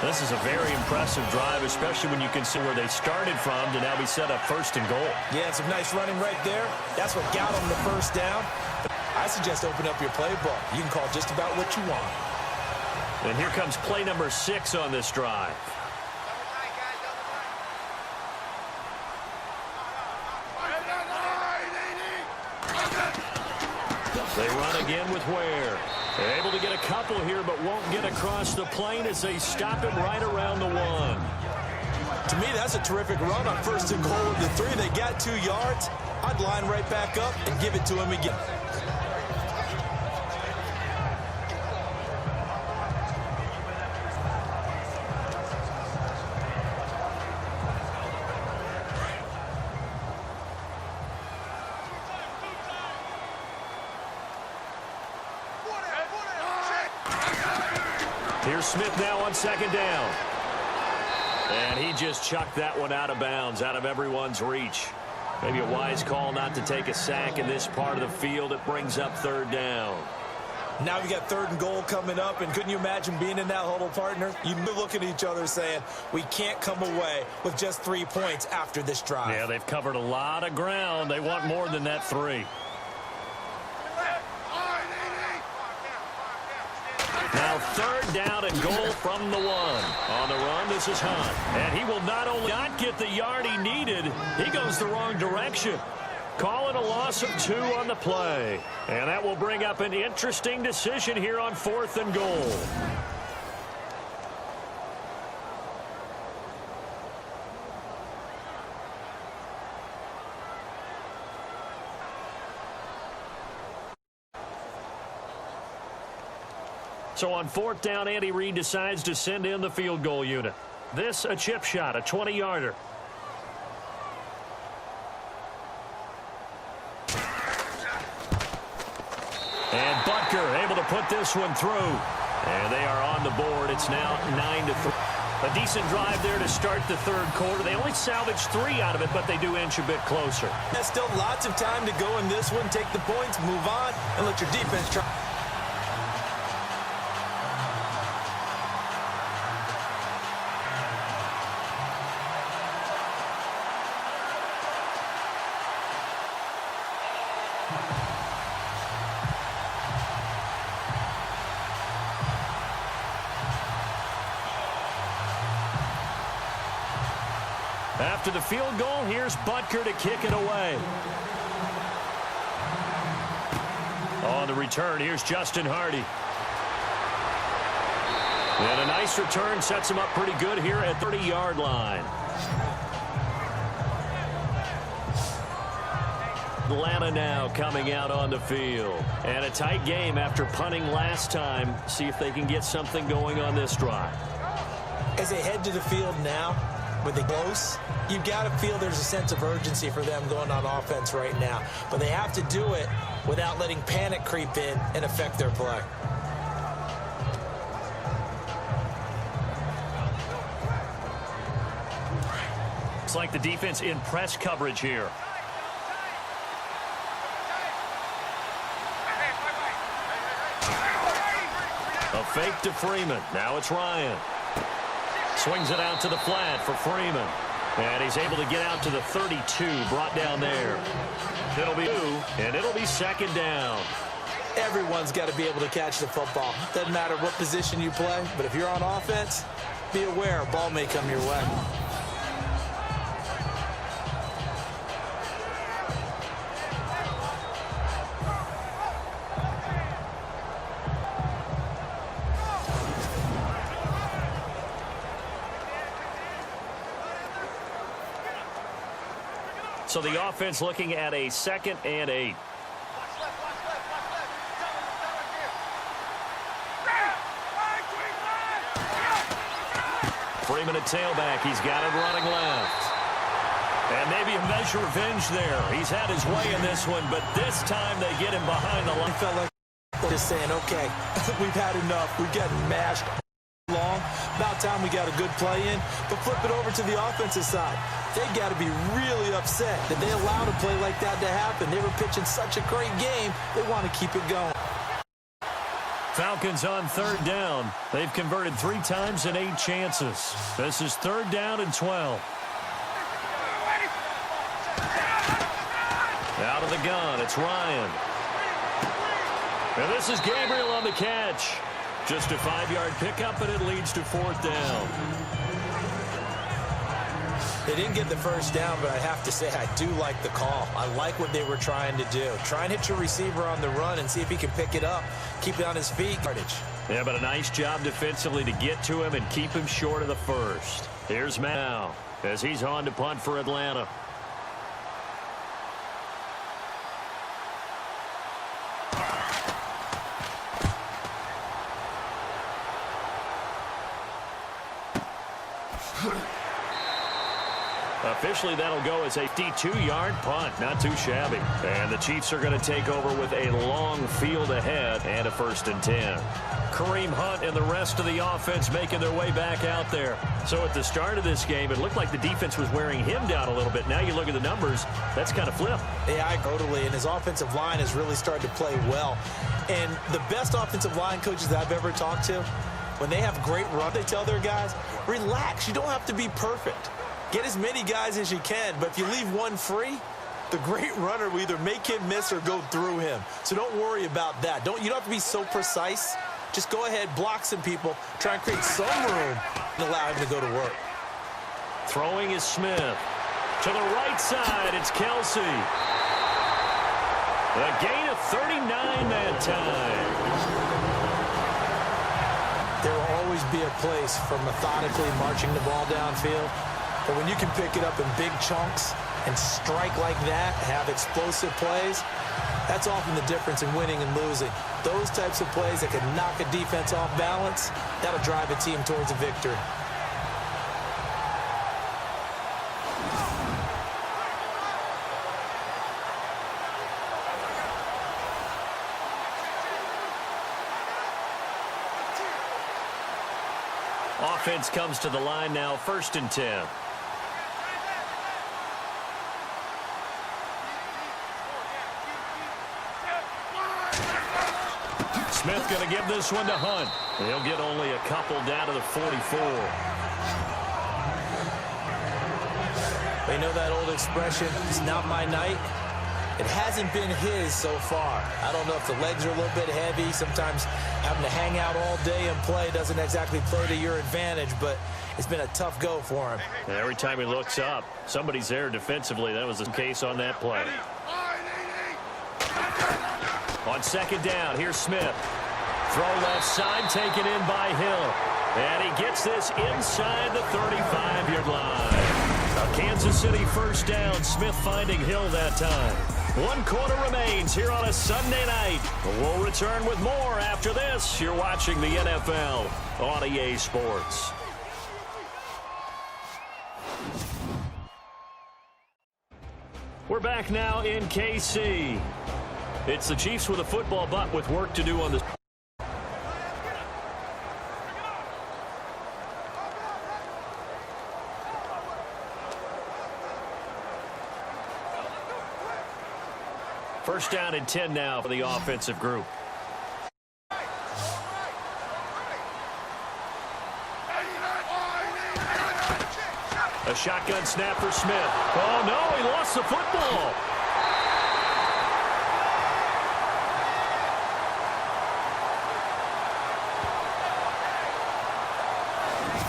This is a very impressive drive, especially when you consider where they started from to now be set up 1st and goal. Yeah, some nice running right there. That's what got them the first down. I suggest open up your playbook. You can call just about what you want. And here comes play number 6 on this drive. They run again with Ware. They're able to get a couple here, but won't get across the plane as they stop him right around the 1. To me, that's a terrific run on 1st and goal of the 3. They got 2 yards. I'd line right back up and give it to him again. Here's Smith now on 2nd down. And he just chucked that one out of bounds, out of everyone's reach. Maybe a wise call not to take a sack in this part of the field. It brings up 3rd down. Now we got 3rd and goal coming up, and couldn't you imagine being in that huddle, partner? You'd be looking at each other saying, we can't come away with just 3 points after this drive. Yeah, they've covered a lot of ground. They want more than that 3. Now 3rd down and goal from the 1. On the run, this is Hunt. And he will not only not get the yard he needed, he goes the wrong direction. Call it a loss of 2 on the play. And that will bring up an interesting decision here on 4th and goal. So on 4th down, Andy Reid decides to send in the field goal unit. This a chip shot, a 20-yarder. And Butker able to put this one through. And they are on the board. It's now 9-3. A decent drive there to start the 3rd quarter. They only salvaged 3 out of it, but they do inch a bit closer. There's still lots of time to go in this one. Take the points, move on, and let your defense try. After the field goal, here's Butker to kick it away. On the return, here's Justin Hardy. And a nice return sets him up pretty good here at 30-yard line. Atlanta now coming out on the field. And a tight game after punting last time. See if they can get something going on this drive. As they head to the field now, with the close, you've got to feel there's a sense of urgency for them going on offense right now. But they have to do it without letting panic creep in and affect their play. It's like the defense in press coverage here. A fake to Freeman. Now it's Ryan. Swings it out to the flat for Freeman. And he's able to get out to the 32, brought down there. It'll be 2, and it'll be 2nd down. Everyone's got to be able to catch the football. Doesn't matter what position you play, but if you're on offense, be aware a ball may come your way. So the offense looking at a 2nd and 8. Freeman at tailback. He's got it running left. And maybe a measure of revenge there. He's had his way in this one, but this time they get him behind the line. I felt like they're just saying, okay, we've had enough. We've gotten mashed long. About time we got a good play in. But flip it over to the offensive side. They got to be really upset that they allowed a play like that to happen. They were pitching such a great game. They want to keep it going. Falcons on 3rd down. They've converted 3 times in 8 chances. This is 3rd down and 12. Out of the gun, it's Ryan. And this is Gabriel on the catch. Just a 5-yard pickup, and it leads to 4th down. They didn't get the first down, but I have to say I do like the call. I like what they were trying to do. Try and hit your receiver on the run and see if he can pick it up, keep it on his feet. Yeah, but a nice job defensively to get to him and keep him short of the first. Here's Matt now as he's on to punt for Atlanta. Officially, that'll go as a 52-yard punt. Not too shabby. And the Chiefs are going to take over with a long field ahead and a 1st and 10. Kareem Hunt and the rest of the offense making their way back out there. So at the start of this game, it looked like the defense was wearing him down a little bit. Now you look at the numbers, that's kind of flipped. Yeah, totally. And his offensive line has really started to play well. And the best offensive line coaches that I've ever talked to, when they have great run, they tell their guys, relax. You don't have to be perfect. Get as many guys as you can, but if you leave one free, the great runner will either make him miss or go through him. So don't worry about that. You don't have to be so precise. Just go ahead, block some people, try and create some room, and allow him to go to work. Throwing is Smith. To the right side, it's Kelsey. A gain of 39 that time. There will always be a place for methodically marching the ball downfield. But when you can pick it up in big chunks and strike like that, have explosive plays, that's often the difference in winning and losing. Those types of plays that can knock a defense off balance, that'll drive a team towards a victory. Offense comes to the line now, 1st and 10. Smith going to give this one to Hunt. He'll get only a couple down to the 44. You know that old expression, it's not my night? It hasn't been his so far. I don't know if the legs are a little bit heavy. Sometimes having to hang out all day and play doesn't exactly play to your advantage, but it's been a tough go for him. And every time he looks up, somebody's there defensively. That was the case on that play. On 2nd down, here's Smith. Throw left side, taken in by Hill. And he gets this inside the 35-yard line. A Kansas City 1st down. Smith finding Hill that time. 1 quarter remains here on a Sunday night. We'll return with more after this. You're watching the NFL on EA Sports. We're back now in KC. It's the Chiefs with a football, but with work to do on this. First down and 10 now for the offensive group. A shotgun snap for Smith. Oh, no, he lost the football.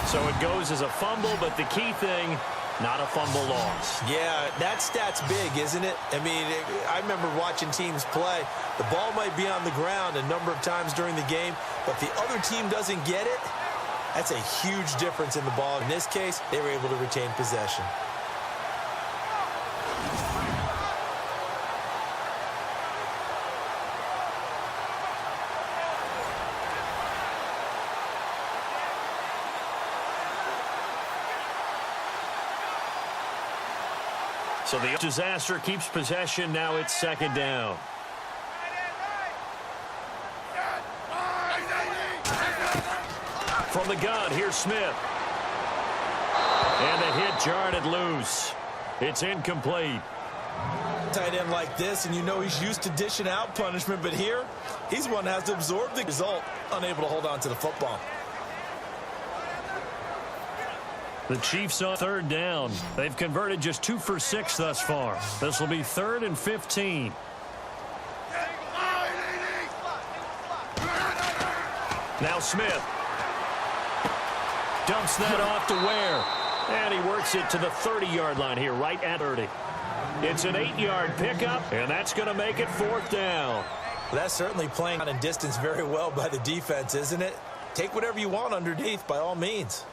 So it goes as a fumble, but the key thing, not a fumble loss. Yeah, that stat's big, isn't it? I mean, I remember watching teams play. The ball might be on the ground a number of times during the game, but the other team doesn't get it. That's a huge difference in the ball. In this case, they were able to retain possession. So the disaster keeps possession. Now it's 2nd down. From the gun, here's Smith. And the hit jarred it loose. It's incomplete. Tight end like this, and you know he's used to dishing out punishment, but here, he's one that has to absorb the result, unable to hold on to the football. The Chiefs on 3rd down. They've converted just 2 for 6 thus far. This will be 3rd and 15. Now Smith. Dumps that off to Ware. And he works it to the 30-yard line here, right at 30. It's an 8-yard pickup, and that's going to make it 4th down. Well, that's certainly playing on a distance very well by the defense, isn't it? Take whatever you want underneath, by all means.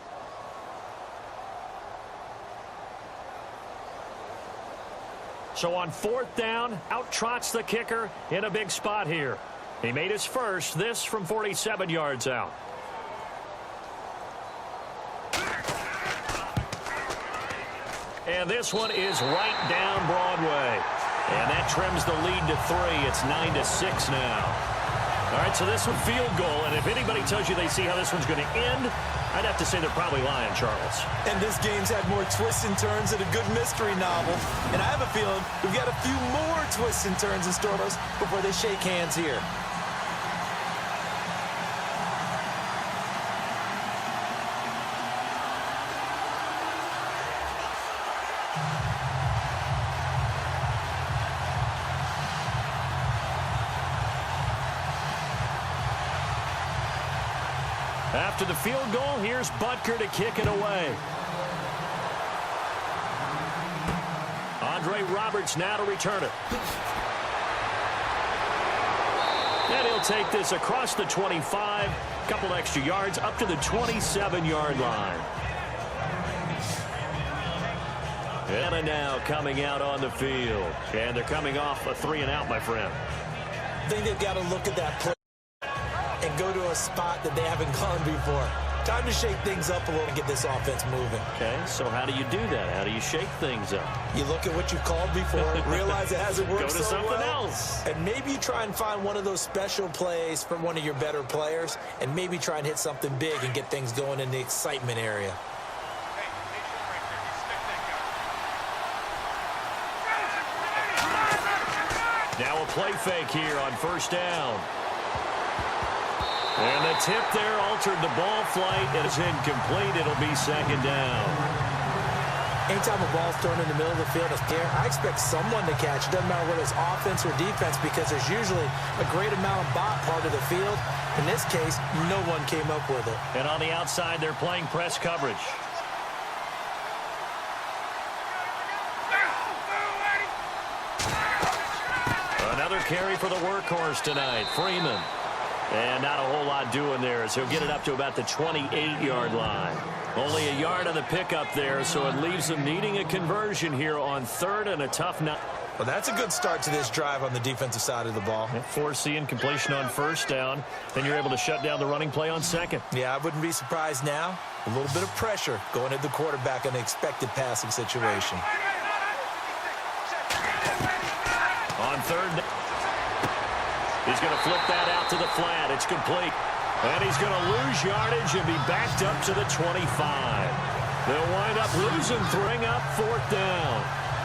So on 4th down, out trots the kicker in a big spot here. He made his first, this from 47 yards out. And this one is right down Broadway. And that trims the lead to 3. It's 9-6 now. All right, so this one field goal. And if anybody tells you they see how this one's going to end, I'd have to say they're probably lying, Charles. And this game's had more twists and turns than a good mystery novel. And I have a feeling we've got a few more twists and turns in store before they shake hands here. After the field goal, here's Butker to kick it away. Andre Roberts now to return it. And he'll take this across the 25, a couple extra yards up to the 27-yard line. And now coming out on the field. And they're coming off a 3-and-out, my friend. I think they've got to look at that play. and go to a spot that they haven't gone before. Time to shake things up a little and get this offense moving. Okay, so how do you do that? How do you shake things up? You look at what you've called before, realize it hasn't worked Go to so something well, else. and maybe you try and find one of those special plays from one of your better players, and maybe try and hit something big and get things going in the excitement area. Now a play fake here on first down. And the tip there altered the ball flight. It is incomplete. It'll be second down. Anytime a ball's thrown in the middle of the field, I expect someone to catch. It doesn't matter whether it's offense or defense because there's usually a great amount of bot part of the field. In this case, no one came up with it. And on the outside, they're playing press coverage. Another carry for the workhorse tonight, Freeman. And not a whole lot doing there as he'll get it up to about the 28-yard line. Only a yard on the pickup there, so it leaves them needing a conversion here on third and a tough night. Well, that's a good start to this drive on the defensive side of the ball. Force the incompletion on first down, then you're able to shut down the running play on second. Yeah, I wouldn't be surprised now. A little bit of pressure going at the quarterback in an expected passing situation. On third, he's going to flip that out to the flat. It's complete. And he's going to lose yardage and be backed up to the 25. They'll wind up losing, throwing up fourth down.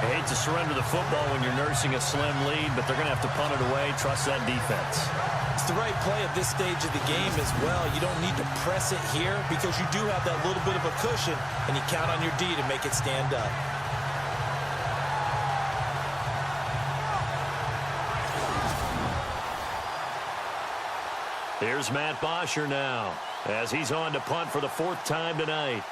I hate to surrender the football when you're nursing a slim lead, but they're going to have to punt it away. Trust that defense. It's the right play at this stage of the game as well. You don't need to press it here because you do have that little bit of a cushion, and you count on your D to make it stand up. Here's Matt Bosher now as he's on to punt for the fourth time tonight.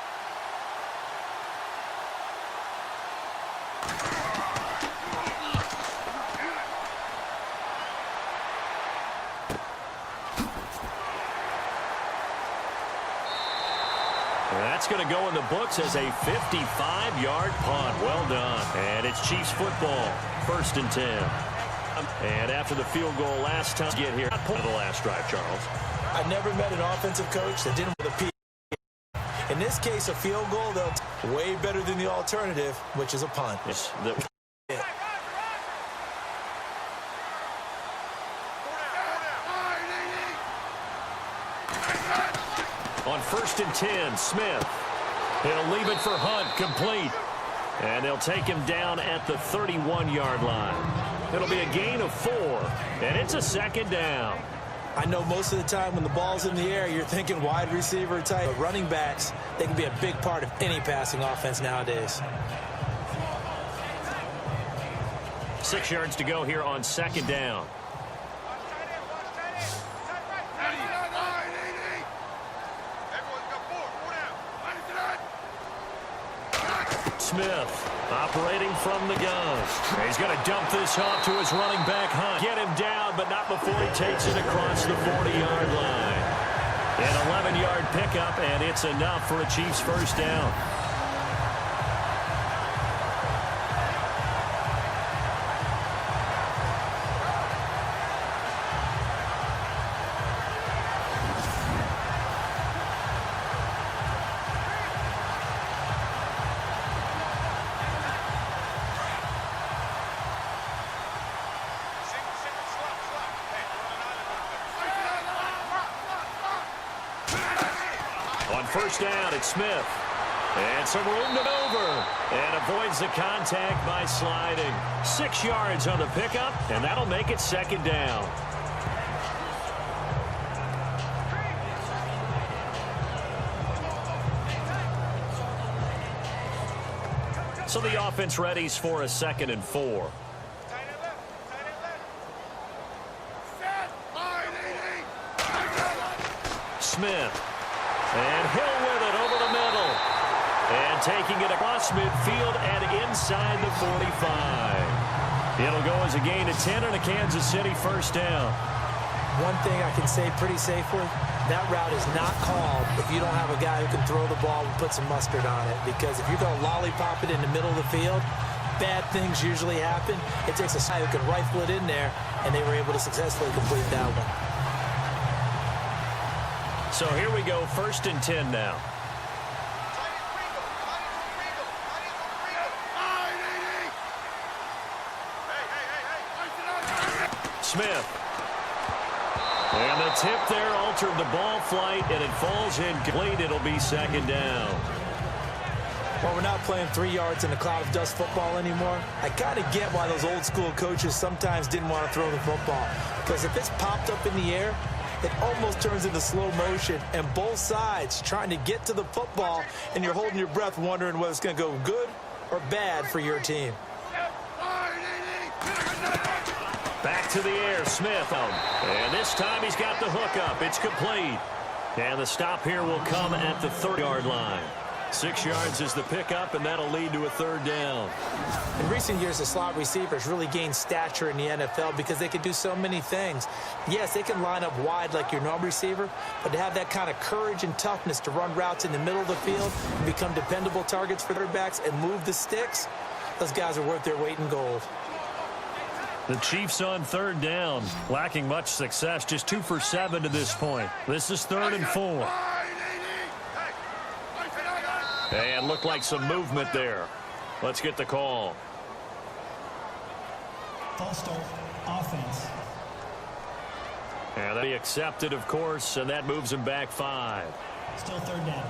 That's going to go in the books as a 55-yard punt. Well done. And it's Chiefs football, 1st and 10. And after the field goal last time, get here at the last drive, Charles. I never met an offensive coach that didn't with a P. In this case, a field goal, they'll way better than the alternative, which is a punt. Yes, on 1st and 10, Smith. He'll leave it for Hunt, complete. And they'll take him down at the 31-yard line. It'll be a gain of 4, and it's a second down. I know most of the time when the ball's in the air, you're thinking wide receiver type, but running backs, they can be a big part of any passing offense nowadays. 6 yards to go here on 2nd down. Smith operating from the gun. He's going to dump this off to his running back, Hunt. Get him down, but not before he takes it across the 40-yard line. An 11-yard pickup, and it's enough for a Chiefs first down. On first down, it's Smith. And some room to over. And avoids the contact by sliding. 6 yards on the pickup, and that'll make it 2nd down. So the offense readies for a 2nd and 4. Smith. And Hill with it over the middle. And taking it across midfield and inside the 45. It'll go as a gain of 10 and a Kansas City first down. One thing I can say pretty safely, that route is not called if you don't have a guy who can throw the ball and put some mustard on it. Because if you're going to lollipop it in the middle of the field, bad things usually happen. It takes a guy who can rifle it in there, and they were able to successfully complete that one. So here we go, 1st and 10 now. Smith. And the tip there altered the ball flight, and it falls incomplete. It'll be 2nd down. Well, we're not playing 3 yards in a cloud of dust football anymore. I kind of get why those old school coaches sometimes didn't want to throw the football. Because if it's popped up in the air, it almost turns into slow motion, and both sides trying to get to the football, and you're holding your breath wondering whether it's going to go good or bad for your team. Back to the air, Smith. And this time he's got the hook up. It's complete. And the stop here will come at the 30-yard line. 6 yards is the pickup, and that'll lead to a 3rd down. In recent years, the slot receivers really gained stature in the NFL because they can do so many things. Yes, they can line up wide like your normal receiver, but to have that kind of courage and toughness to run routes in the middle of the field and become dependable targets for their backs and move the sticks, those guys are worth their weight in gold. The Chiefs on 3rd down, lacking much success, just 2 for 7 to this point. This is 3rd and 4. And looked like some movement there. Let's get the call. False start, offense. And they accepted, of course, and that moves him back 5. Still 3rd down.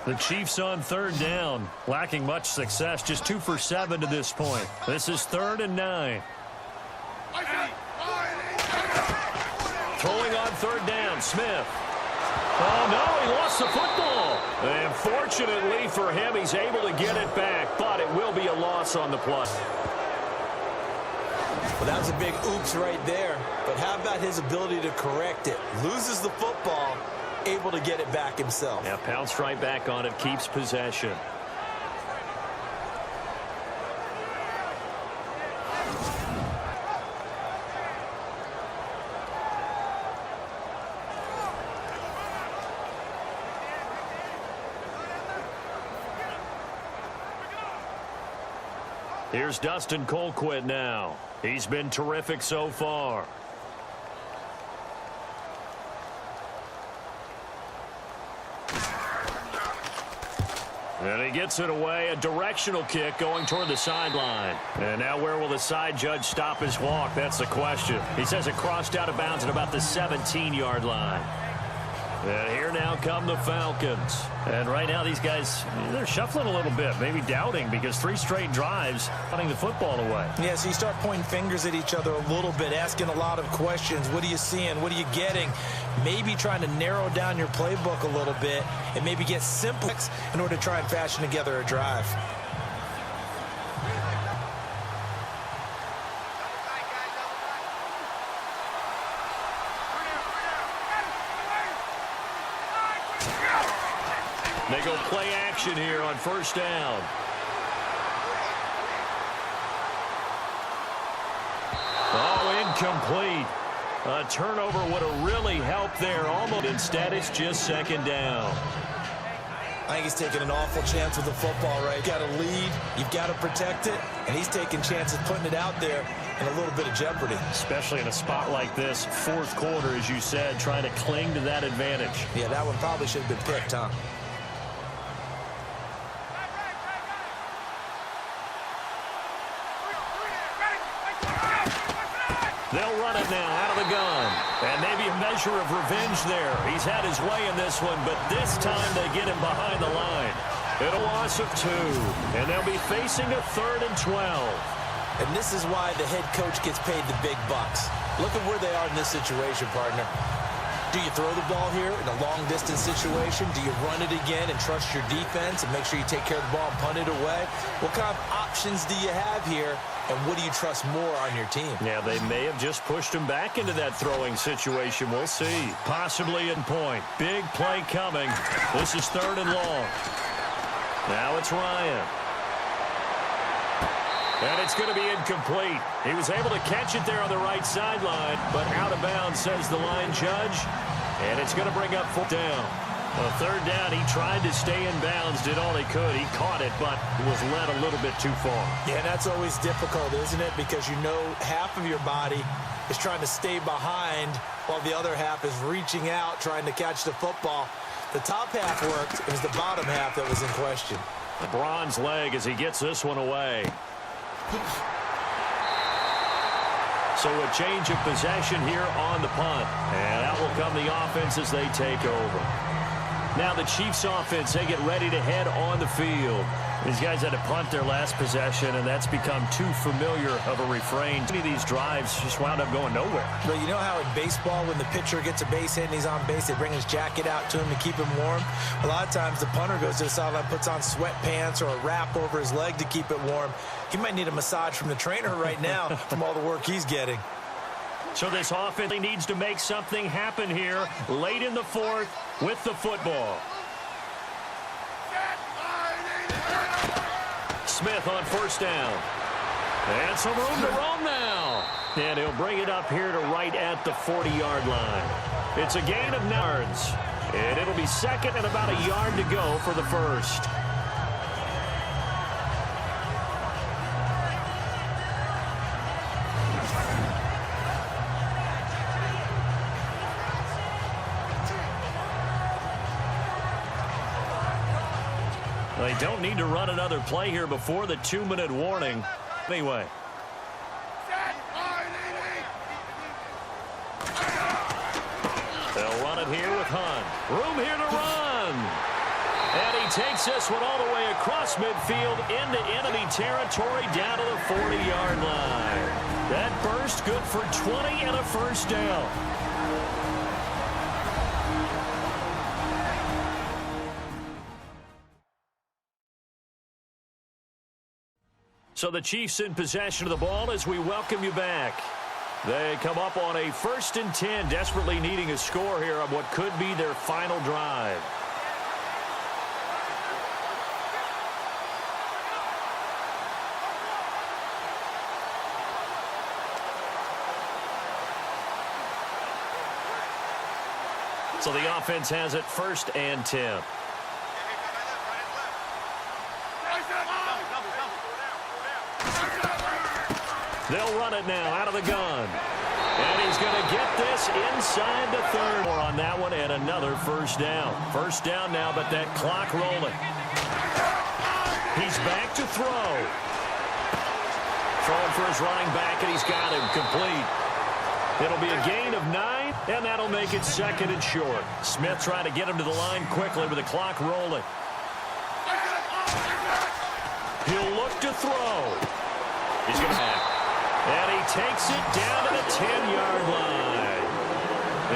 The Chiefs on 3rd down, lacking much success, just 2 for 7 to this point. This is 3rd and 9. Throwing on 3rd down, Smith. Oh, no, he lost the football. And fortunately for him, he's able to get it back, but it will be a loss on the play. Well, that was a big oops right there. But how about his ability to correct it? Loses the football, able to get it back himself. Yeah, pounced right back on it, keeps possession. Here's Dustin Colquitt now. He's been terrific so far. And he gets it away, a directional kick going toward the sideline. And now where will the side judge stop his walk? That's the question. He says it crossed out of bounds at about the 17-yard line. And here now come the Falcons. And right now these guys, they're shuffling a little bit, maybe doubting because 3 straight drives, putting the football away. Yeah, so you start pointing fingers at each other a little bit, asking a lot of questions. What are you seeing? What are you getting? Maybe trying to narrow down your playbook a little bit and maybe get simple in order to try and fashion together a drive. They go play action here on 1st down. Oh, incomplete. A turnover would have really helped there. Almost. Instead, it's just 2nd down. I think he's taking an awful chance with the football, right? You've got to lead, you've got to protect it, and he's taking chances putting it out there in a little bit of jeopardy. Especially in a spot like this, 4th quarter, as you said, trying to cling to that advantage. Yeah, that one probably should have been picked, huh? They'll run it now out of the gun. And maybe a measure of revenge there. He's had his way in this one, but this time they get him behind the line. It'll loss of 2. And they'll be facing a 3rd and 12. And this is why the head coach gets paid the big bucks. Look at where they are in this situation, partner. Do you throw the ball here in a long-distance situation? Do you run it again and trust your defense and make sure you take care of the ball and punt it away? What kind of options do you have here, and what do you trust more on your team? Yeah, they may have just pushed him back into that throwing situation. We'll see. Possibly in point. Big play coming. This is 3rd and long. Now it's Ryan. And it's going to be incomplete. He was able to catch it there on the right sideline, but out of bounds, says the line judge. And it's going to bring up 4th down. A third down, he tried to stay in bounds, did all he could. He caught it, but was led a little bit too far. Yeah, that's always difficult, isn't it? Because you know half of your body is trying to stay behind while the other half is reaching out, trying to catch the football. The top half worked. It was the bottom half that was in question. The bronze leg as he gets this one away. So a change of possession here on the punt. And that will come the offense as they take over. Now the Chiefs offense, they get ready to head on the field. These guys had to punt their last possession, and that's become too familiar of a refrain. Many of these drives just wound up going nowhere. But you know how in baseball, when the pitcher gets a base hit and he's on base, they bring his jacket out to him to keep him warm? A lot of times the punter goes to the sideline, puts on sweatpants or a wrap over his leg to keep it warm. He might need a massage from the trainer right now from all the work he's getting. So this offense needs to make something happen here late in the fourth with the football. Smith on first down. And some room to roam now. And he'll bring it up here to right at the 40-yard line. It's a gain of 9 yards. And it'll be second and about a yard to go for the first. They don't need to run another play here before the 2-minute warning. Anyway. They'll run it here with Hunt. Room here to run. And he takes this one all the way across midfield into enemy territory down to the 40-yard line. That burst good for 20 and a first down. So the Chiefs in possession of the ball as we welcome you back. They come up on a 1st and 10, desperately needing a score here on what could be their final drive. So the offense has it 1st and 10. They'll run it now out of the gun. And he's going to get this inside the 3rd. More on that one and another first down. First down now, but that clock rolling. He's back to throw. Throwing for his running back, and he's got him complete. It'll be a gain of 9, and that'll make it 2nd and short. Smith trying to get him to the line quickly with the clock rolling. He'll look to throw. He's going to have. And he takes it down to the 10-yard line.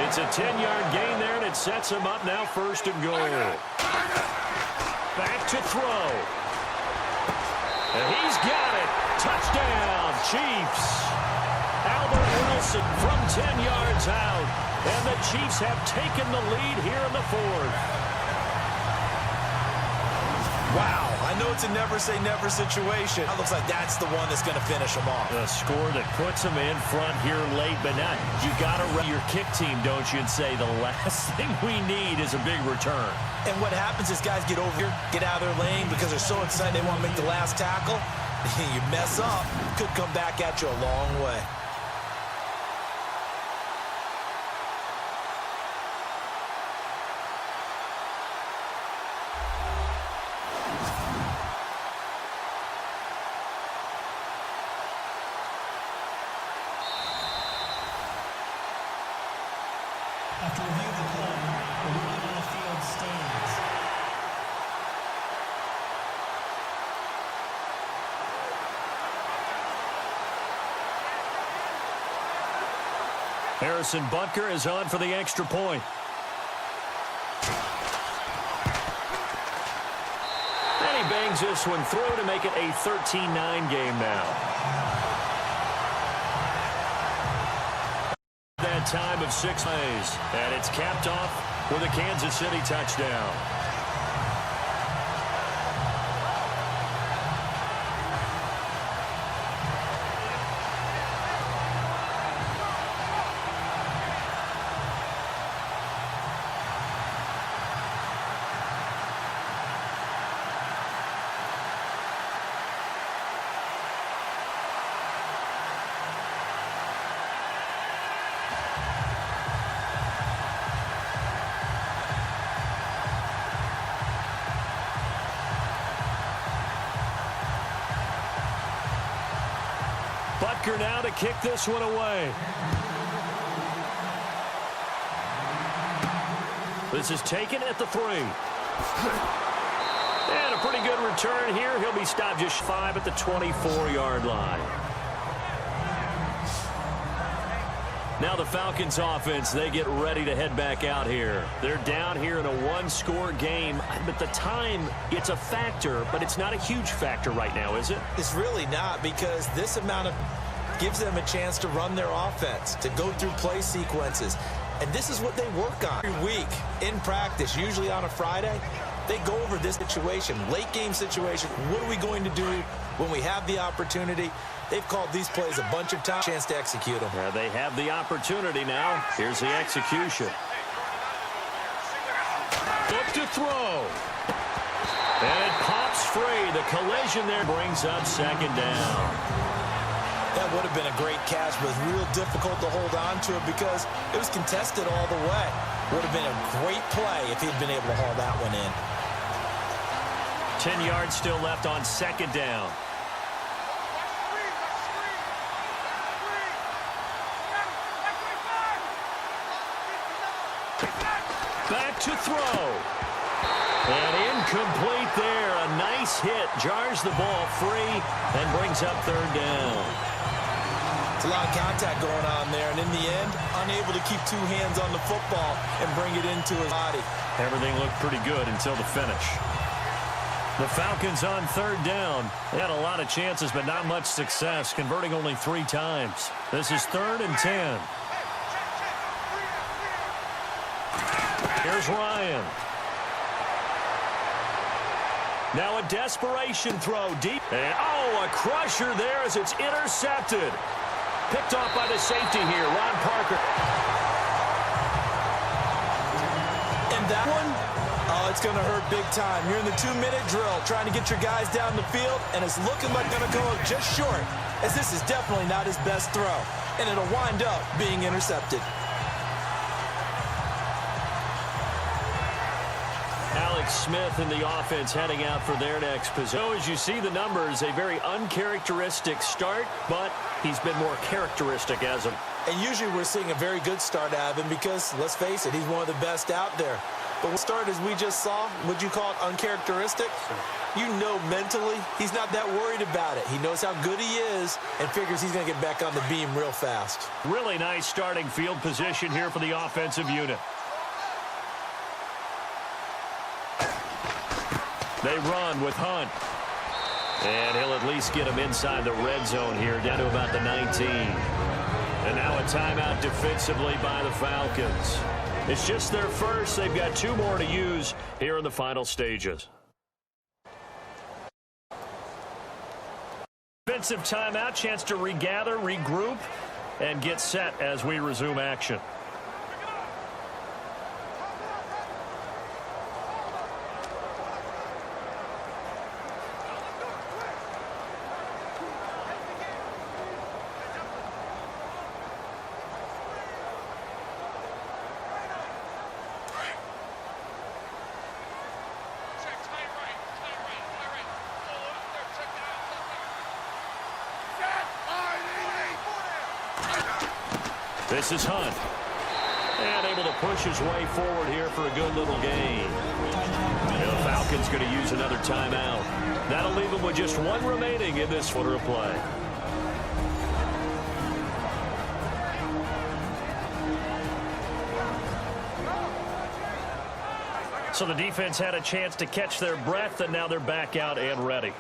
It's a 10-yard gain there, and it sets him up now 1st and goal. Back to throw. And he's got it. Touchdown, Chiefs. Albert Wilson from 10 yards out. And the Chiefs have taken the lead here in the 4th. Wow, I know it's a never-say-never situation. It looks like that's the one that's going to finish them off. A score that puts them in front here late, but now you got to run your kick team, don't you, and say the last thing we need is a big return. And what happens is guys get over here, get out of their lane because they're so excited they want to make the last tackle. You mess up, could come back at you a long way. After review of the play, the ruling on the field stands. Harrison Butker is on for the extra point. And he bangs this one through to make it a 13-9 game now. That time of 6 plays, and it's capped off with a Kansas City touchdown. Butker now to kick this one away. This is taken at the 3. And a pretty good return here. He'll be stopped just 5 at the 24-yard line. Now the Falcons offense, they get ready to head back out here. They're down here in a one-score game. But the time, it's a factor, but it's not a huge factor right now, is it? It's really not, because this amount of gives them a chance to run their offense, to go through play sequences. And this is what they work on every week in practice, usually on a Friday. They go over this situation, late game situation. What are we going to do when we have the opportunity? They've called these plays a bunch of times, chance to execute them. Yeah, they have the opportunity now. Here's the execution. Up to throw. And it pops free. The collision there brings up second down. That would have been a great catch, but it was real difficult to hold on to it because it was contested all the way. Would have been a great play if he'd been able to haul that one in. 10 yards still left on second down. Back to throw. And incomplete there. A nice hit. Jars the ball free and brings up third down. It's a lot of contact going on there, and in the end, unable to keep two hands on the football and bring it into his body. Everything looked pretty good until the finish. The Falcons on third down. They had a lot of chances, but not much success, converting only 3 times. This is 3rd and 10. Here's Ryan. Now a desperation throw deep. And, oh, a crusher there as it's intercepted. Picked off by the safety here, Ron Parker. And that one, oh, it's going to hurt big time. You're in the 2-minute drill trying to get your guys down the field, and it's looking like going to go just short, as this is definitely not his best throw. And it'll wind up being intercepted. Smith in the offense heading out for their next position. So as you see the numbers, a very uncharacteristic start, but he's been more characteristic as of. And usually we're seeing a very good start out of him because, let's face it, he's one of the best out there. But what start as we just saw, would you call it uncharacteristic? You know mentally he's not that worried about it. He knows how good he is and figures he's going to get back on the beam real fast. Really nice starting field position here for the offensive unit. They run with Hunt. And he'll at least get him inside the red zone here, down to about the 19. And now a timeout defensively by the Falcons. It's just their first. They've got 2 more to use here in the final stages. Defensive timeout, chance to regather, regroup, and get set as we resume action. This is Hunt. And able to push his way forward here for a good little gain. And the Falcons going to use another timeout. That'll leave them with just 1 remaining in this quarter of play. So the defense had a chance to catch their breath, and now they're back out and ready.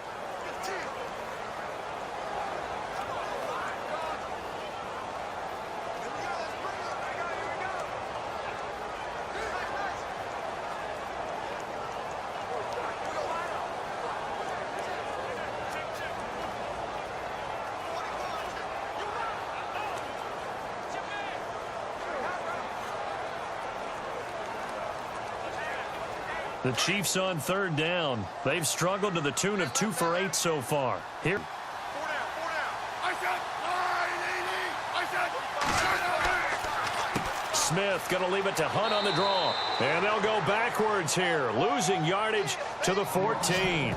The Chiefs on third down. They've struggled to the tune of 2 for 8 so far. Here. Smith going to leave it to Hunt on the draw. And they'll go backwards here, losing yardage to the 14.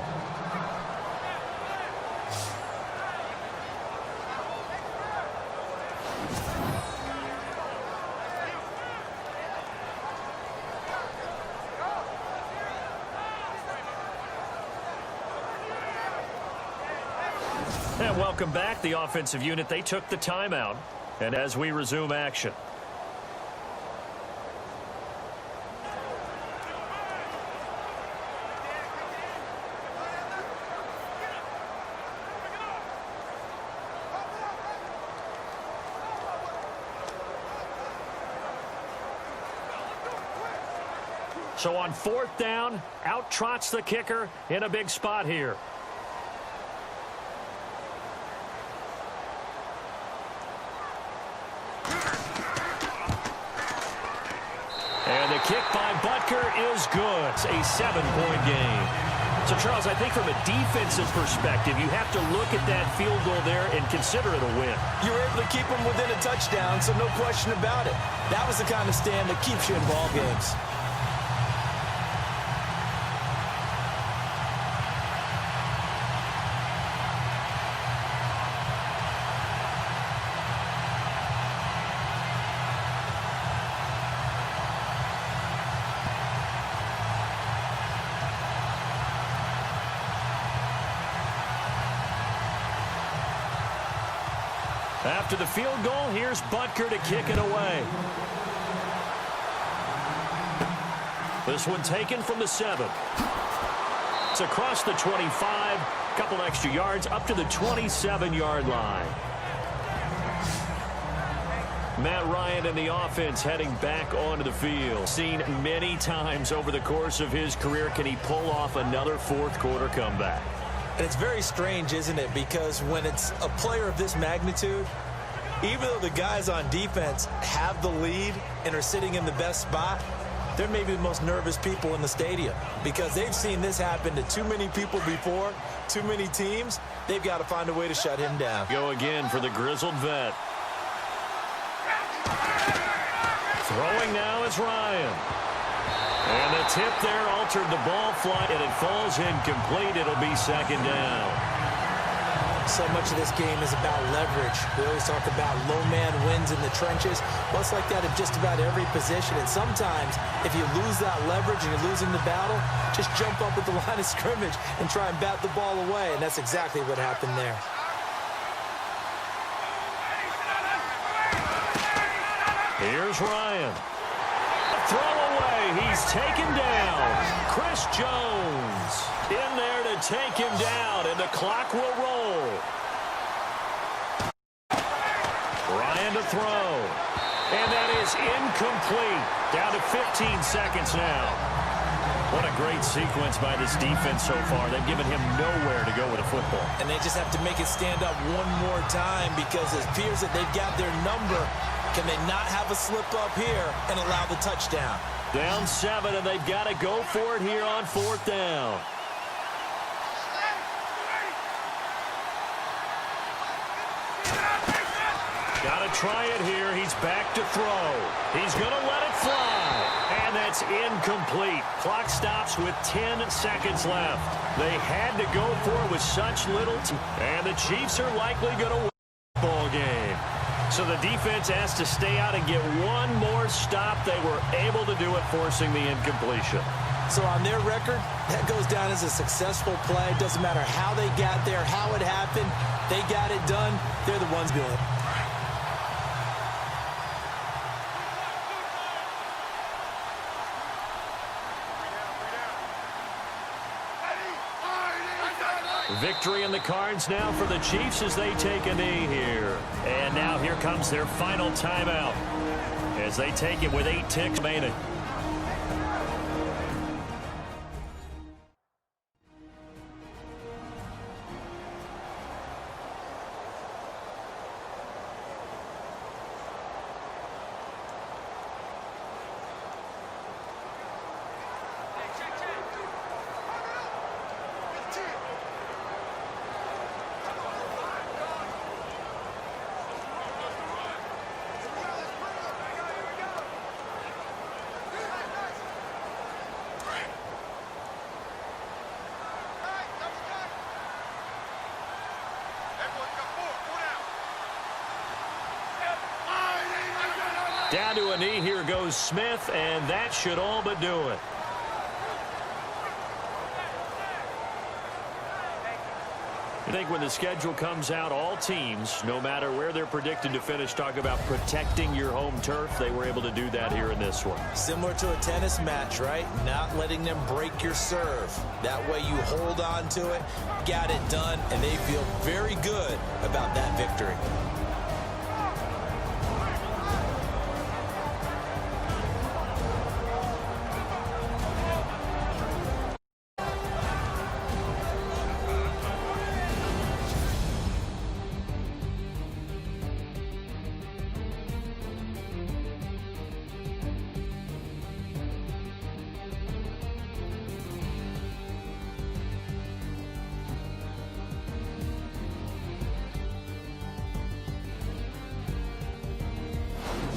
And welcome back. The offensive unit, they took the timeout. And as we resume action. So on 4th down, out trots the kicker in a big spot here. And the kick by Butker is good. It's a 7-point game. So, Charles, I think from a defensive perspective, you have to look at that field goal there and consider it a win. You were able to keep them within a touchdown, so no question about it. That was the kind of stand that keeps you in ball games. After the field goal, here's Butker to kick it away. This one taken from the 7. It's across the 25, a couple extra yards up to the 27-yard line. Matt Ryan and the offense heading back onto the field. Seen many times over the course of his career, can he pull off another fourth-quarter comeback? And it's very strange, isn't it? Because when it's a player of this magnitude, even though the guys on defense have the lead and are sitting in the best spot, they're maybe the most nervous people in the stadium because they've seen this happen to too many people before, too many teams. They've got to find a way to shut him down. Go again for the grizzled vet. Throwing now is Ryan. And the tip there altered the ball flight, and it falls incomplete. It'll be 2nd down. So much of this game is about leverage. We always talk about low man wins in the trenches. Well, it's like that in just about every position. And sometimes, if you lose that leverage and you're losing the battle, just jump up at the line of scrimmage and try and bat the ball away. And that's exactly what happened there. Here's Ryan. Throw away. He's taken down. Chris Jones in there to take him down, and the clock will roll. Ryan to throw. And that is incomplete. Down to 15 seconds now. What a great sequence by this defense so far. They've given him nowhere to go with a football. And they just have to make it stand up one more time because it appears that they've got their number. Can they not have a slip up here and allow the touchdown? Down 7, and they've got to go for it here on 4th down. Got to try it here. He's back to throw. He's going to let it fly. And that's incomplete. Clock stops with 10 seconds left. They had to go for it with such little time. And the Chiefs are likely going to win the ball game. So the defense has to stay out and get one more stop. They were able to do it, forcing the incompletion. So on their record, that goes down as a successful play. Doesn't matter how they got there, how it happened. They got it done. They're the ones doing it. Victory in the cards now for the Chiefs as they take a knee here. And now here comes their final timeout as they take it with 8 ticks remaining. Down to a knee, here goes Smith, and that should all but do it. I think when the schedule comes out, all teams, no matter where they're predicted to finish, talk about protecting your home turf. They were able to do that here in this one. Similar to a tennis match, right? Not letting them break your serve. That way you hold on to it, got it done, and they feel very good about that victory.